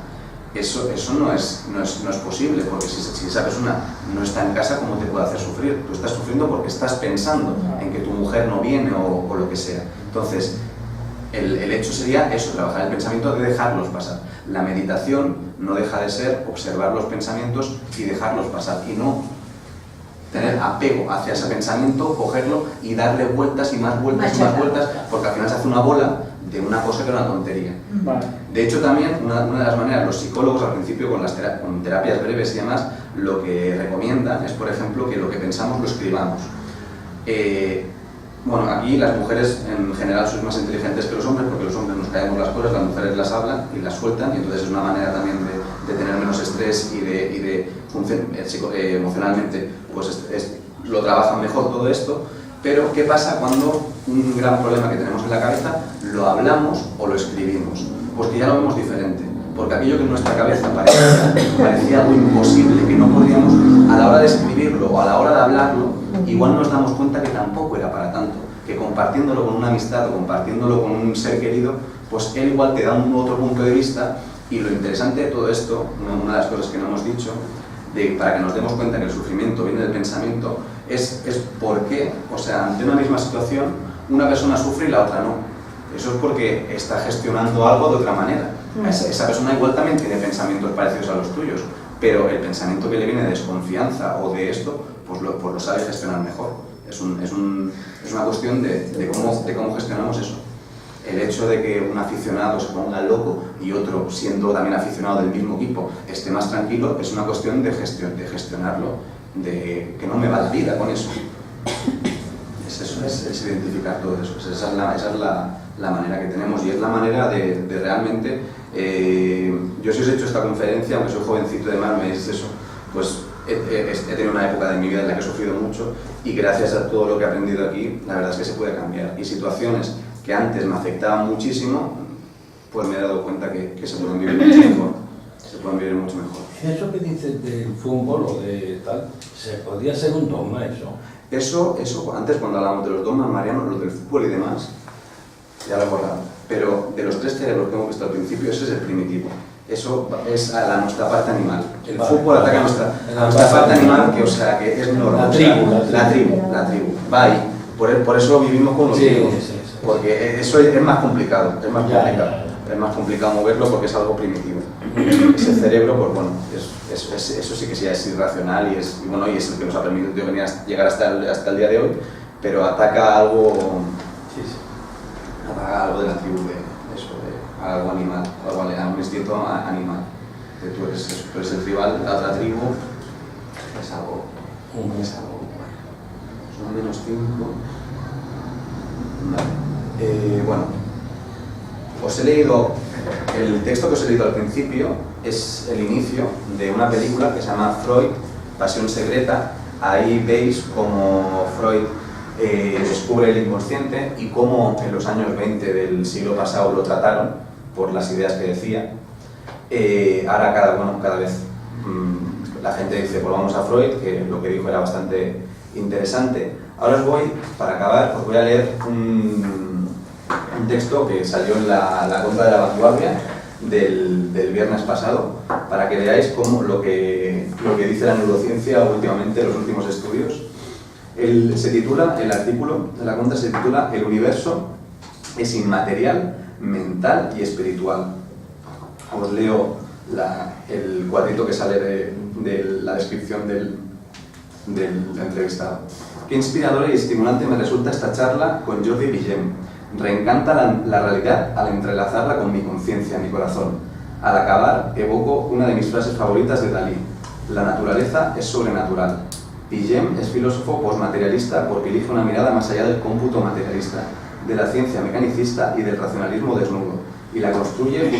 eso no es posible, porque si esa persona no está en casa, ¿cómo te puede hacer sufrir? Tú estás sufriendo porque estás pensando en que tu mujer no viene o lo que sea. Entonces, el hecho sería eso, trabajar el pensamiento de dejarlos pasar. La meditación no deja de ser observar los pensamientos y dejarlos pasar, y no tener apego hacia ese pensamiento, cogerlo y darle vueltas y más vueltas y más vueltas, porque al final se hace una bola de una cosa que era una tontería. Vale. De hecho, también una de las maneras, los psicólogos al principio con terapias breves y demás, lo que recomiendan es, por ejemplo, que lo que pensamos lo escribamos. Bueno, aquí las mujeres en general son más inteligentes que los hombres, porque los hombres nos caemos las cosas, las mujeres las hablan y las sueltan, y entonces es una manera también de tener menos estrés y de emocionalmente pues lo trabajan mejor todo esto. Pero ¿qué pasa cuando un gran problema que tenemos en la cabeza lo hablamos o lo escribimos? Porque ya lo vemos diferente, porque aquello que en nuestra cabeza parecía algo imposible, que no podíamos, a la hora de escribirlo o a la hora de hablarlo, igual nos damos cuenta que tampoco era para tanto, que compartiéndolo con una amistad o compartiéndolo con un ser querido, pues él igual te da un otro punto de vista. Y lo interesante de todo esto, una de las cosas que no hemos dicho, para que nos demos cuenta que el sufrimiento viene del pensamiento, es por qué, o sea, ante una misma situación, una persona sufre y la otra no. Eso es porque está gestionando algo de otra manera. Esa persona igual también tiene pensamientos parecidos a los tuyos, pero el pensamiento que le viene de desconfianza o de esto, pues lo sabe gestionar mejor. Es una cuestión de cómo gestionamos eso. El hecho de que un aficionado se ponga loco y otro, siendo también aficionado del mismo equipo, esté más tranquilo, es una cuestión de gestionarlo, de que no me va la vida con eso. Es eso, es identificar todo eso. Esa es la manera que tenemos, y es la manera de realmente... yo si os he hecho esta conferencia, aunque soy jovencito de mar, me dices eso, pues he tenido una época de mi vida en la que he sufrido mucho, y gracias a todo lo que he aprendido aquí, la verdad es que se puede cambiar. Y situaciones que antes me afectaban muchísimo, pues me he dado cuenta que se pueden vivir mucho mejor. Se pueden vivir mucho mejor. Eso que dices del fútbol o de tal, ¿se podría ser un dogma eso? Eso, antes cuando hablábamos de los dogmas, Mariano, los del fútbol y demás, ya lo he borrado. Pero de los tres cerebros que hemos visto al principio, ese es el primitivo. Eso es a nuestra parte animal. El fútbol ataca a nuestra parte animal, que es normal. La tribu. Va ahí. Por eso vivimos con los tribus. Sí. Porque eso es más complicado. Es más complicado moverlo porque es algo primitivo. Ese cerebro, pues bueno, eso sí que sí es irracional y es el que nos ha permitido llegar hasta el día de hoy, pero ataca algo, ataca algo de la tribu, de algo animal, a un instinto animal. Tú eres el rival, la otra tribu es algo bueno. Son menos 5. Vale. Bueno, os he leído, el texto que os he leído al principio es el inicio de una película que se llama Freud, Pasión Secreta. Ahí veis cómo Freud descubre el inconsciente y cómo en los años 20 del siglo pasado lo trataron por las ideas que decía. Ahora cada vez la gente dice, pues vamos a Freud, que lo que dijo era bastante interesante. Ahora para acabar, os voy a leer un texto que salió en la Contra de la Vanguardia del viernes pasado, para que veáis cómo lo que dice la neurociencia últimamente, los últimos estudios. El artículo de la Contra se titula "El universo es inmaterial, mental y espiritual". Os leo el cuadrito que sale de la descripción del entrevistado. Qué inspiradora y estimulante me resulta esta charla con Jordi Villem. Reencanta la realidad al entrelazarla con mi conciencia, mi corazón. Al acabar, evoco una de mis frases favoritas de Dalí: la naturaleza es sobrenatural. Pillem es filósofo posmaterialista porque elige una mirada más allá del cómputo materialista, de la ciencia mecanicista y del racionalismo desnudo, y la construye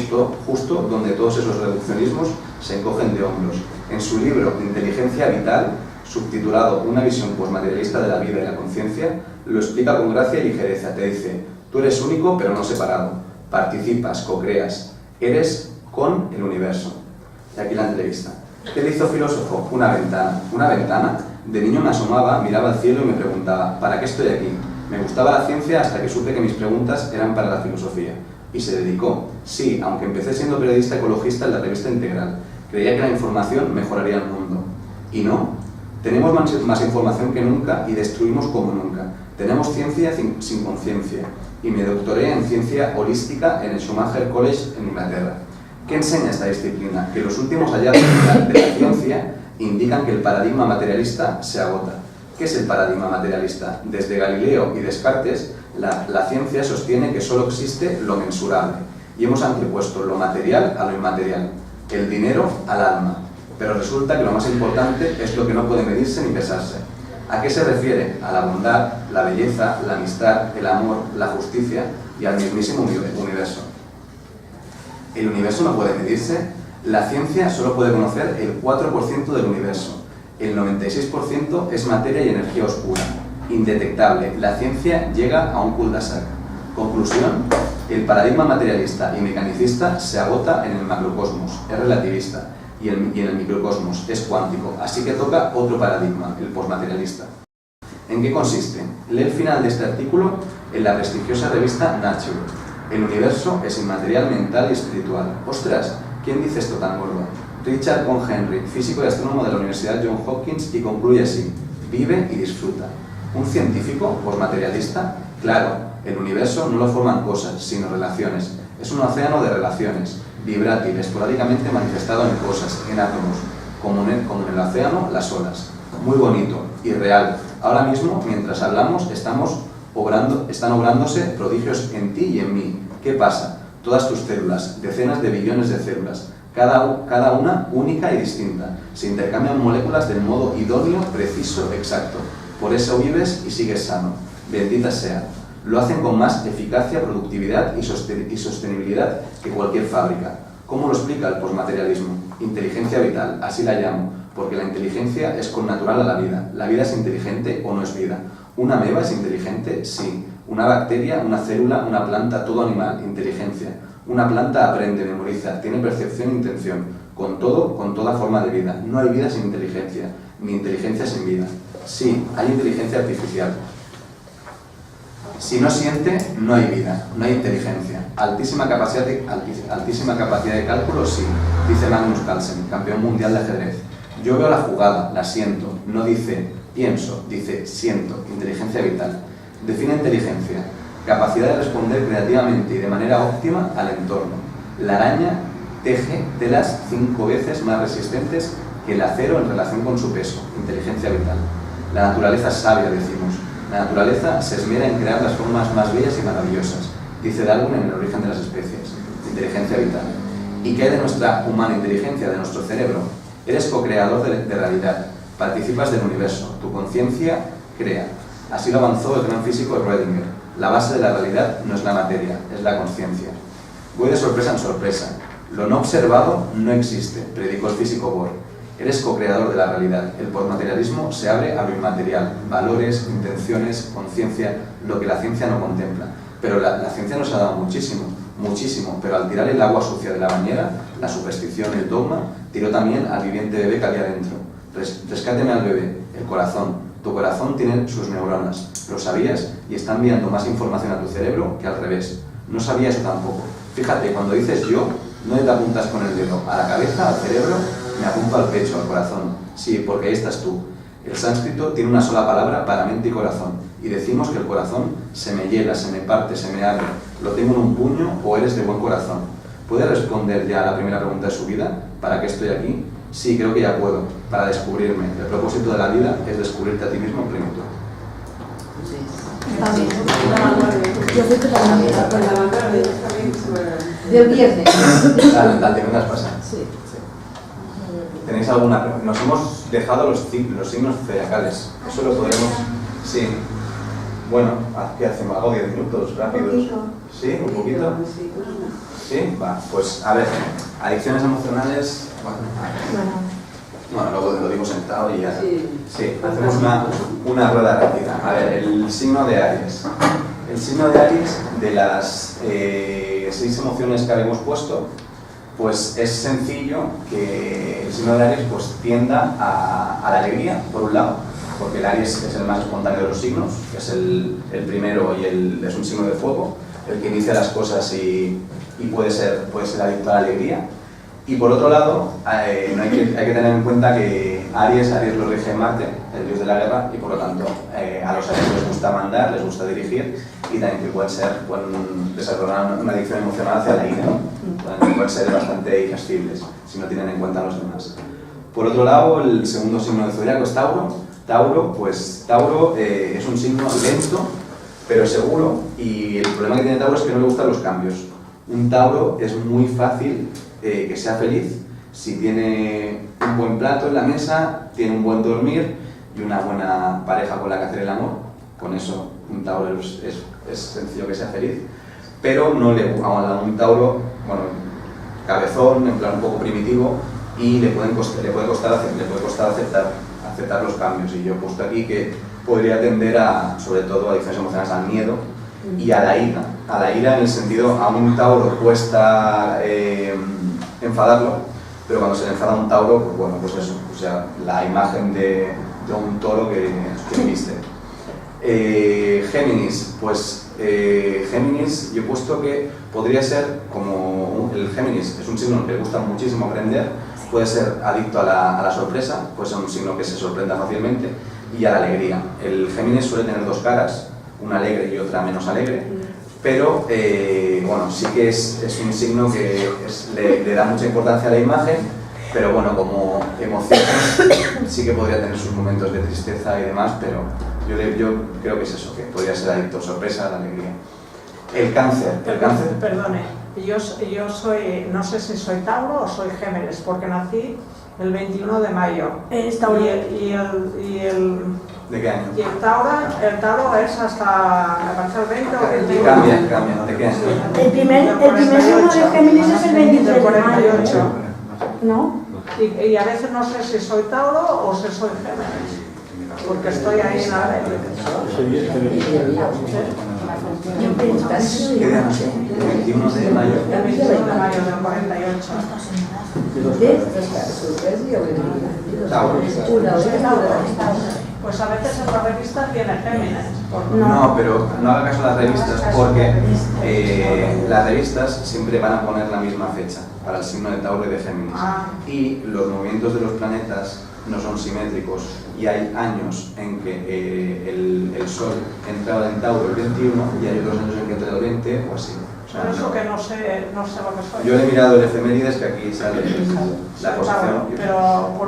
justo donde todos esos reduccionismos se encogen de hombros. En su libro Inteligencia Vital, subtitulado Una visión posmaterialista de la vida y la conciencia, lo explica con gracia y ligereza. Te dice: tú eres único pero no separado, participas, co-creas, eres con el universo. Y aquí la entrevista. ¿Qué le hizo filósofo? Una ventana. ¿Una ventana? De niño me asomaba, miraba al cielo y me preguntaba: ¿para qué estoy aquí? Me gustaba la ciencia hasta que supe que mis preguntas eran para la filosofía. Y se dedicó. Sí, aunque empecé siendo periodista ecologista en la revista Integral. Creía que la información mejoraría el mundo. ¿Y no? Tenemos más información que nunca y destruimos como nunca. Tenemos ciencia sin conciencia. Y me doctoré en ciencia holística en el Schumacher College en Inglaterra. ¿Qué enseña esta disciplina? Que los últimos hallazgos de la ciencia indican que el paradigma materialista se agota. ¿Qué es el paradigma materialista? Desde Galileo y Descartes, la ciencia sostiene que solo existe lo mensurable y hemos antepuesto lo material a lo inmaterial, el dinero al alma. Pero resulta que lo más importante es lo que no puede medirse ni pesarse. ¿A qué se refiere? A la bondad, la belleza, la amistad, el amor, la justicia y al mismísimo universo. ¿El universo no puede medirse? La ciencia solo puede conocer el 4% del universo. El 96% es materia y energía oscura, indetectable. La ciencia llega a un cul-de-sac. Conclusión: el paradigma materialista y mecanicista se agota en el macrocosmos, es relativista, y en el microcosmos es cuántico, así que toca otro paradigma, el posmaterialista. ¿En qué consiste? Lee el final de este artículo en la prestigiosa revista Nature. El universo es inmaterial, mental y espiritual. ¡Ostras! ¿Quién dice esto tan gordo? Richard von Henry, físico y astrónomo de la Universidad Johns Hopkins, y concluye así: vive y disfruta. ¿Un científico posmaterialista? Claro, el universo no lo forman cosas, sino relaciones. Es un océano de relaciones, vibrátil, esporádicamente manifestado en cosas, en átomos, como en el océano, las olas. Muy bonito y real. Ahora mismo, mientras hablamos, están obrándose prodigios en ti y en mí. ¿Qué pasa? Todas tus células, decenas de billones de células, cada una única y distinta, se intercambian moléculas del modo idóneo, preciso, exacto. Por eso vives y sigues sano. Bendita sea. Lo hacen con más eficacia, productividad y sostenibilidad que cualquier fábrica. ¿Cómo lo explica el posmaterialismo? Inteligencia vital, así la llamo, porque la inteligencia es connatural a la vida. ¿La vida es inteligente o no es vida? ¿Una ameba es inteligente? Sí. Una bacteria, una célula, una planta, todo animal, inteligencia. Una planta aprende, memoriza, tiene percepción e intención. Con toda forma de vida. No hay vida sin inteligencia, ni inteligencia sin vida. Sí, hay inteligencia artificial. Si no siente, no hay vida, no hay inteligencia. Altísima capacidad de cálculo, sí, dice Magnus Carlsen, campeón mundial de ajedrez. Yo veo la jugada, la siento, no dice pienso, dice siento, inteligencia vital. Define inteligencia: capacidad de responder creativamente y de manera óptima al entorno. La araña teje telas 5 veces más resistentes que el acero en relación con su peso, inteligencia vital. La naturaleza es sabia, decimos. La naturaleza se esmera en crear las formas más bellas y maravillosas, dice Darwin en El origen de las especies, inteligencia vital. ¿Y qué hay de nuestra humana inteligencia, de nuestro cerebro? Eres co-creador de realidad, participas del universo, tu conciencia crea. Así lo avanzó el gran físico Rödinger. La base de la realidad no es la materia, es la conciencia. Voy de sorpresa en sorpresa. Lo no observado no existe, predicó el físico Bohr. Eres co-creador de la realidad. El posmaterialismo se abre a lo inmaterial, valores, intenciones, conciencia, lo que la ciencia no contempla. Pero la ciencia nos ha dado muchísimo, pero al tirar el agua sucia de la bañera, la superstición, el dogma, tiró también al viviente bebé que había dentro. Rescáteme al bebé, el corazón. Tu corazón tiene sus neuronas, lo sabías, y está enviando más información a tu cerebro que al revés. No sabía eso tampoco. Fíjate, cuando dices yo, no te apuntas con el dedo, a la cabeza, al cerebro, me apunto al pecho, al corazón. Sí, porque ahí estás tú. El sánscrito tiene una sola palabra para mente y corazón, y decimos que el corazón se me hiela, se me parte, se me abre. ¿Lo tengo en un puño o eres de buen corazón? ¿Puede responder ya a la primera pregunta de su vida? ¿Para qué estoy aquí? Sí, creo que ya puedo, para descubrirme. El propósito de la vida es descubrirte a ti mismo en plenitud. Yo creo que también. Del viernes. La anterior las pasadas. Sí. ¿Tenéis ¿Tenéis alguna pregunta? Nos hemos dejado los signos zodiacales. Eso lo podremos... Sí. Bueno, ¿qué hacemos? ¿Hago 10 minutos rápidos? ¿Sí? ¿Un poquito? ¿Sí? Va, pues a ver, adicciones emocionales... Bueno, luego lo digo sentado y ya... Sí, hacemos una rueda rápida. A ver, el signo de Aries. El signo de Aries, de las 6 emociones que habíamos puesto, pues es sencillo que el signo de Aries pues tienda a la alegría, por un lado, porque el Aries es el más espontáneo de los signos, que es el primero y es un signo de fuego, el que inicia las cosas y puede ser adicto a la alegría. Y por otro lado, hay que tener en cuenta que Aries lo rige Marte, el dios de la guerra, y por lo tanto a los Aries les gusta mandar, les gusta dirigir, y también que pueden desarrollar una adicción emocional hacia la ira, ¿no? Pueden ser bastante irascibles si no tienen en cuenta a los demás. Por otro lado, el segundo signo de zodiaco es Tauro. Tauro es un signo lento, pero seguro, y el problema que tiene Tauro es que no le gustan los cambios. Un Tauro es muy fácil que sea feliz si tiene un buen plato en la mesa, tiene un buen dormir y una buena pareja con la que hacer el amor. Con eso un Tauro es sencillo que sea feliz, pero no le a un Tauro, bueno, cabezón, en plan un poco primitivo, y le puede costar aceptar los cambios. Y yo he puesto aquí que podría tender sobre todo a adicciones emocionales al miedo y a la ira. A la ira en el sentido, a un Tauro cuesta enfadarlo, pero cuando se le enfada a un Tauro, pues bueno, pues eso, o sea, la imagen de un toro que viste. Géminis, pues Géminis yo he puesto que podría ser como el Géminis, es un signo que le gusta muchísimo aprender, puede ser adicto a la sorpresa, puede ser un signo que se sorprenda fácilmente, y a la alegría. El Géminis suele tener dos caras, una alegre y otra menos alegre, pero bueno, sí que es un signo que le da mucha importancia a la imagen, pero bueno, como emociones sí que podría tener sus momentos de tristeza y demás, pero yo creo que es eso, que podría ser adicto a sorpresa, a la alegría. El cáncer. Perdone, yo soy, no sé si soy Tauro o soy Géminis, porque nací el 21 de mayo. Es Tauro. ¿De qué año? Y el Tauro es hasta a partir del 20 o 21. Cambia, ¿de qué año? El primer signo de Géminis es el 23 de mayo. 48. ¿No? Y a veces no sé si soy Tauro o si soy Géminis, porque estoy ahí en la ley. ¿Qué día nació? El 21 de mayo. El 21 de mayo del 48. Tauro. Pues a veces en la revista tiene Géminis. No, pero no haga caso a las revistas, porque las revistas siempre van a poner la misma fecha para el signo de Tauro y de Géminis. Y los movimientos de los planetas no son simétricos, y hay años en que el Sol entraba en Tauro el 21 y hay otros años en que entra el 20 o así. Por eso que no sé lo que soy. Yo he mirado el efemérides, que aquí sale la posición.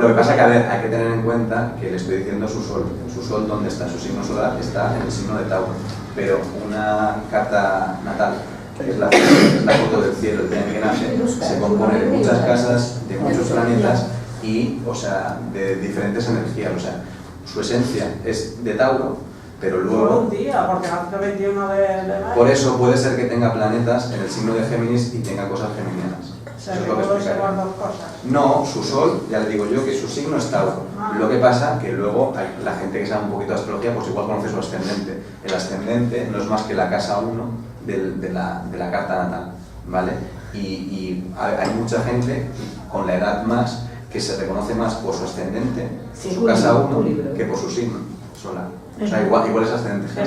Lo que pasa es que, a ver, hay que tener en cuenta que le estoy diciendo su Sol. Su Sol, ¿dónde está? Su signo solar está en el signo de Tauro. Pero una carta natal, que es la foto del cielo, el día en que nace, se compone de muchas casas, de muchos planetas y, o sea, de diferentes energías. O sea, su esencia es de Tauro, pero luego... Solo un día, porque nace el 21 de mayo. Por eso puede ser que tenga planetas en el signo de Géminis y tenga cosas geminianas. O sea, que puedo ser las dos cosas. No, su Sol, ya le digo yo que su signo es Tauro. Lo que pasa que luego hay la gente que sabe un poquito de astrología, pues igual conoce su ascendente. El ascendente no es más que la casa 1 de la carta natal, ¿vale? Y hay mucha gente con la edad más que se reconoce más por su ascendente, su casa 1, que por su signo solar. O sea, igual es ascendente.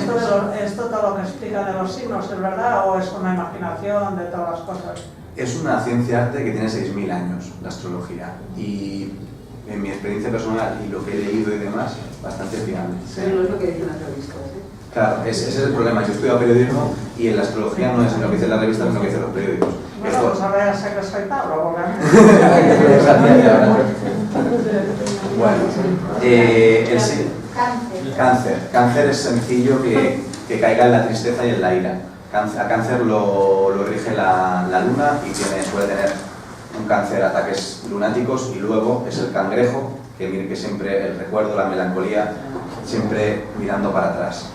¿Esto todo lo que explica de los signos es verdad o es una imaginación de todas las cosas? Es una ciencia arte que tiene 6.000 años, la astrología, y en mi experiencia personal y lo que he leído y demás, bastante fiable. Pero no es lo que dicen las revistas, ¿eh? Claro, ese es el problema. Yo estudio periodismo y en la astrología no es lo que dice la revista, sino lo que dicen los periódicos. Bueno, pues a ver, sé que soy Tauro, porque... Bueno, Cáncer es sencillo que caiga en la tristeza y en la ira. A Cáncer lo rige la luna y suele tener un Cáncer, ataques lunáticos, y luego es el Cangrejo, que siempre el recuerdo, la melancolía, siempre mirando para atrás.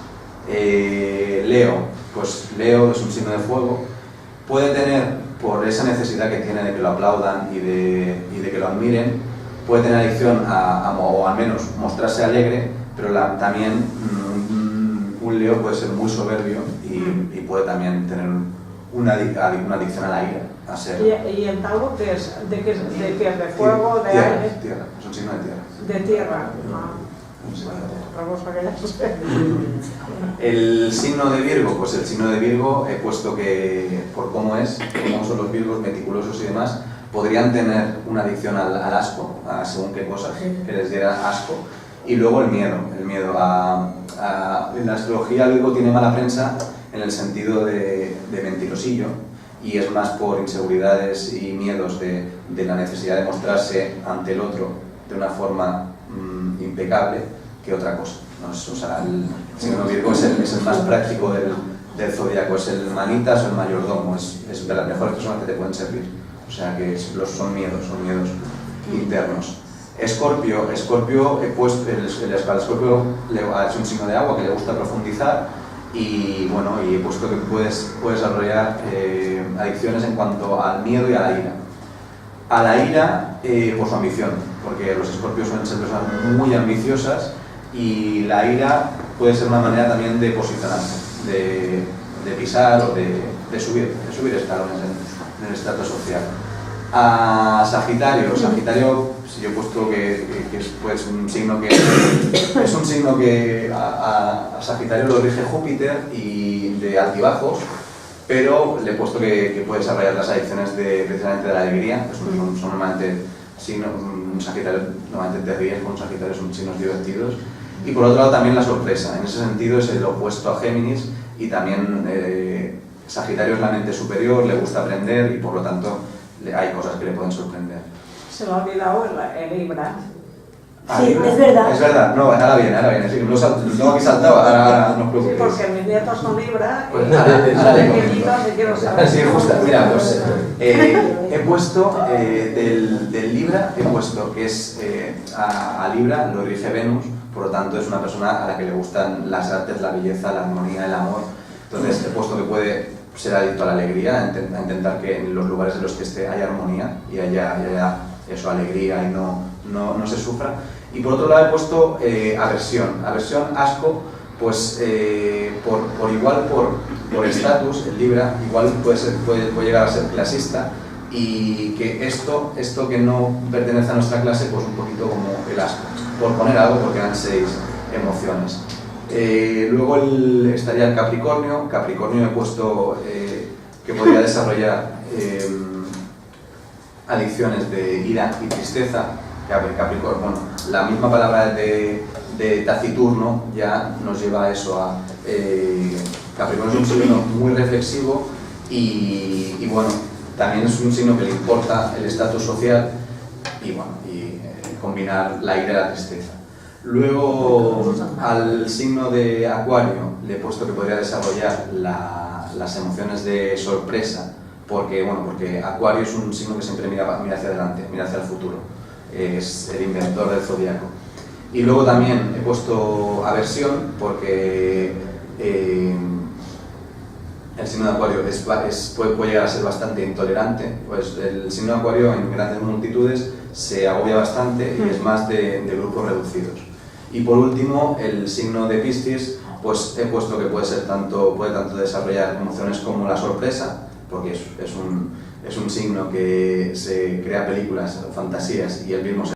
Leo, pues Leo es un signo de fuego, puede tener, por esa necesidad que tiene de que lo aplaudan y de que lo admiren, puede tener adicción o al menos mostrarse alegre, pero también un Leo puede ser muy soberbio y puede también tener una adicción a la ira. A ser... ¿Y el Tauro qué es? ¿De qué es? ¿De fuego? ¿De tierra, aire? Tierra, es un signo de tierra. De tierra. El signo de Virgo, pues el signo de Virgo he puesto que, por cómo son los Virgos meticulosos y demás, podrían tener una adicción al asco, a según qué cosas que les diera asco. Y luego el miedo en la astrología Virgo tiene mala prensa en el sentido de mentirosillo, y es más por inseguridades y miedos de la necesidad de mostrarse ante el otro de una forma impecable que otra cosa, ¿no? O sea, el signo Virgo es el más práctico del zodiaco, es el manitas o el mayordomo, es de las mejores personas que te pueden servir. O sea que son miedos internos. Escorpio he puesto, el Escorpio es un signo de agua que le gusta profundizar, y bueno, y he puesto que puedes desarrollar adicciones en cuanto al miedo y a la ira. A la ira por su ambición, porque los escorpios suelen ser personas muy ambiciosas, y la ira puede ser una manera también de posicionarse, de pisar o de subir escalones en el estrato social. A Sagitario, si yo he puesto que es pues un signo que es un signo que a Sagitario lo rige Júpiter y de altibajos, pero le he puesto que puede desarrollar las adicciones precisamente de la alegría, que son normalmente signos, un Sagitario normalmente te ríes, con un Sagitario son signos divertidos. Y por otro lado también la sorpresa, en ese sentido es el opuesto a Géminis, y también Sagitario es la mente superior, le gusta aprender y por lo tanto hay cosas que le pueden sorprender. Se me ha olvidado el Libra. Sí, es verdad. Es verdad, no, ahora viene, sí, lo tengo aquí saltado, ahora no os Sí, preocupéis. porque mis nietos son Libra Pues y ahora le comento. pequeñitos y quiero saber. Sí, justo, mira, pues he puesto del Libra, he puesto que es a Libra lo rige Venus, por lo tanto es una persona a la que le gustan las artes, la belleza, la armonía, el amor. Entonces he puesto que puede ser adicto a la alegría, a intentar que en los lugares en los que esté haya armonía y haya eso, alegría, y no se sufra. Y por otro lado he puesto aversión, asco, pues por estatus, el Libra igual puede llegar a ser clasista, y que esto que no pertenece a nuestra clase, pues un poquito como el asco, por poner algo, porque eran 6 emociones. Luego estaría el Capricornio he puesto que podría desarrollar adicciones de ira y tristeza. Capricornio, bueno, la misma palabra de taciturno ya nos lleva a eso, a Capricornio es un signo muy reflexivo y bueno, también es un signo que le importa el estatus social y bueno, combinar la ira y la tristeza. Luego al signo de Acuario le he puesto que podría desarrollar las emociones de sorpresa, porque Acuario es un signo que siempre mira hacia adelante, mira hacia el futuro. Es el inventor del zodiaco. Y luego también he puesto aversión porque el signo de Acuario puede llegar a ser bastante intolerante. Pues el signo de Acuario en grandes multitudes se agobia bastante y es más de grupos reducidos. Y por último, el signo de Piscis, pues he puesto que puede tanto desarrollar emociones como la sorpresa, porque es un signo que se crea películas, fantasías, y él mismo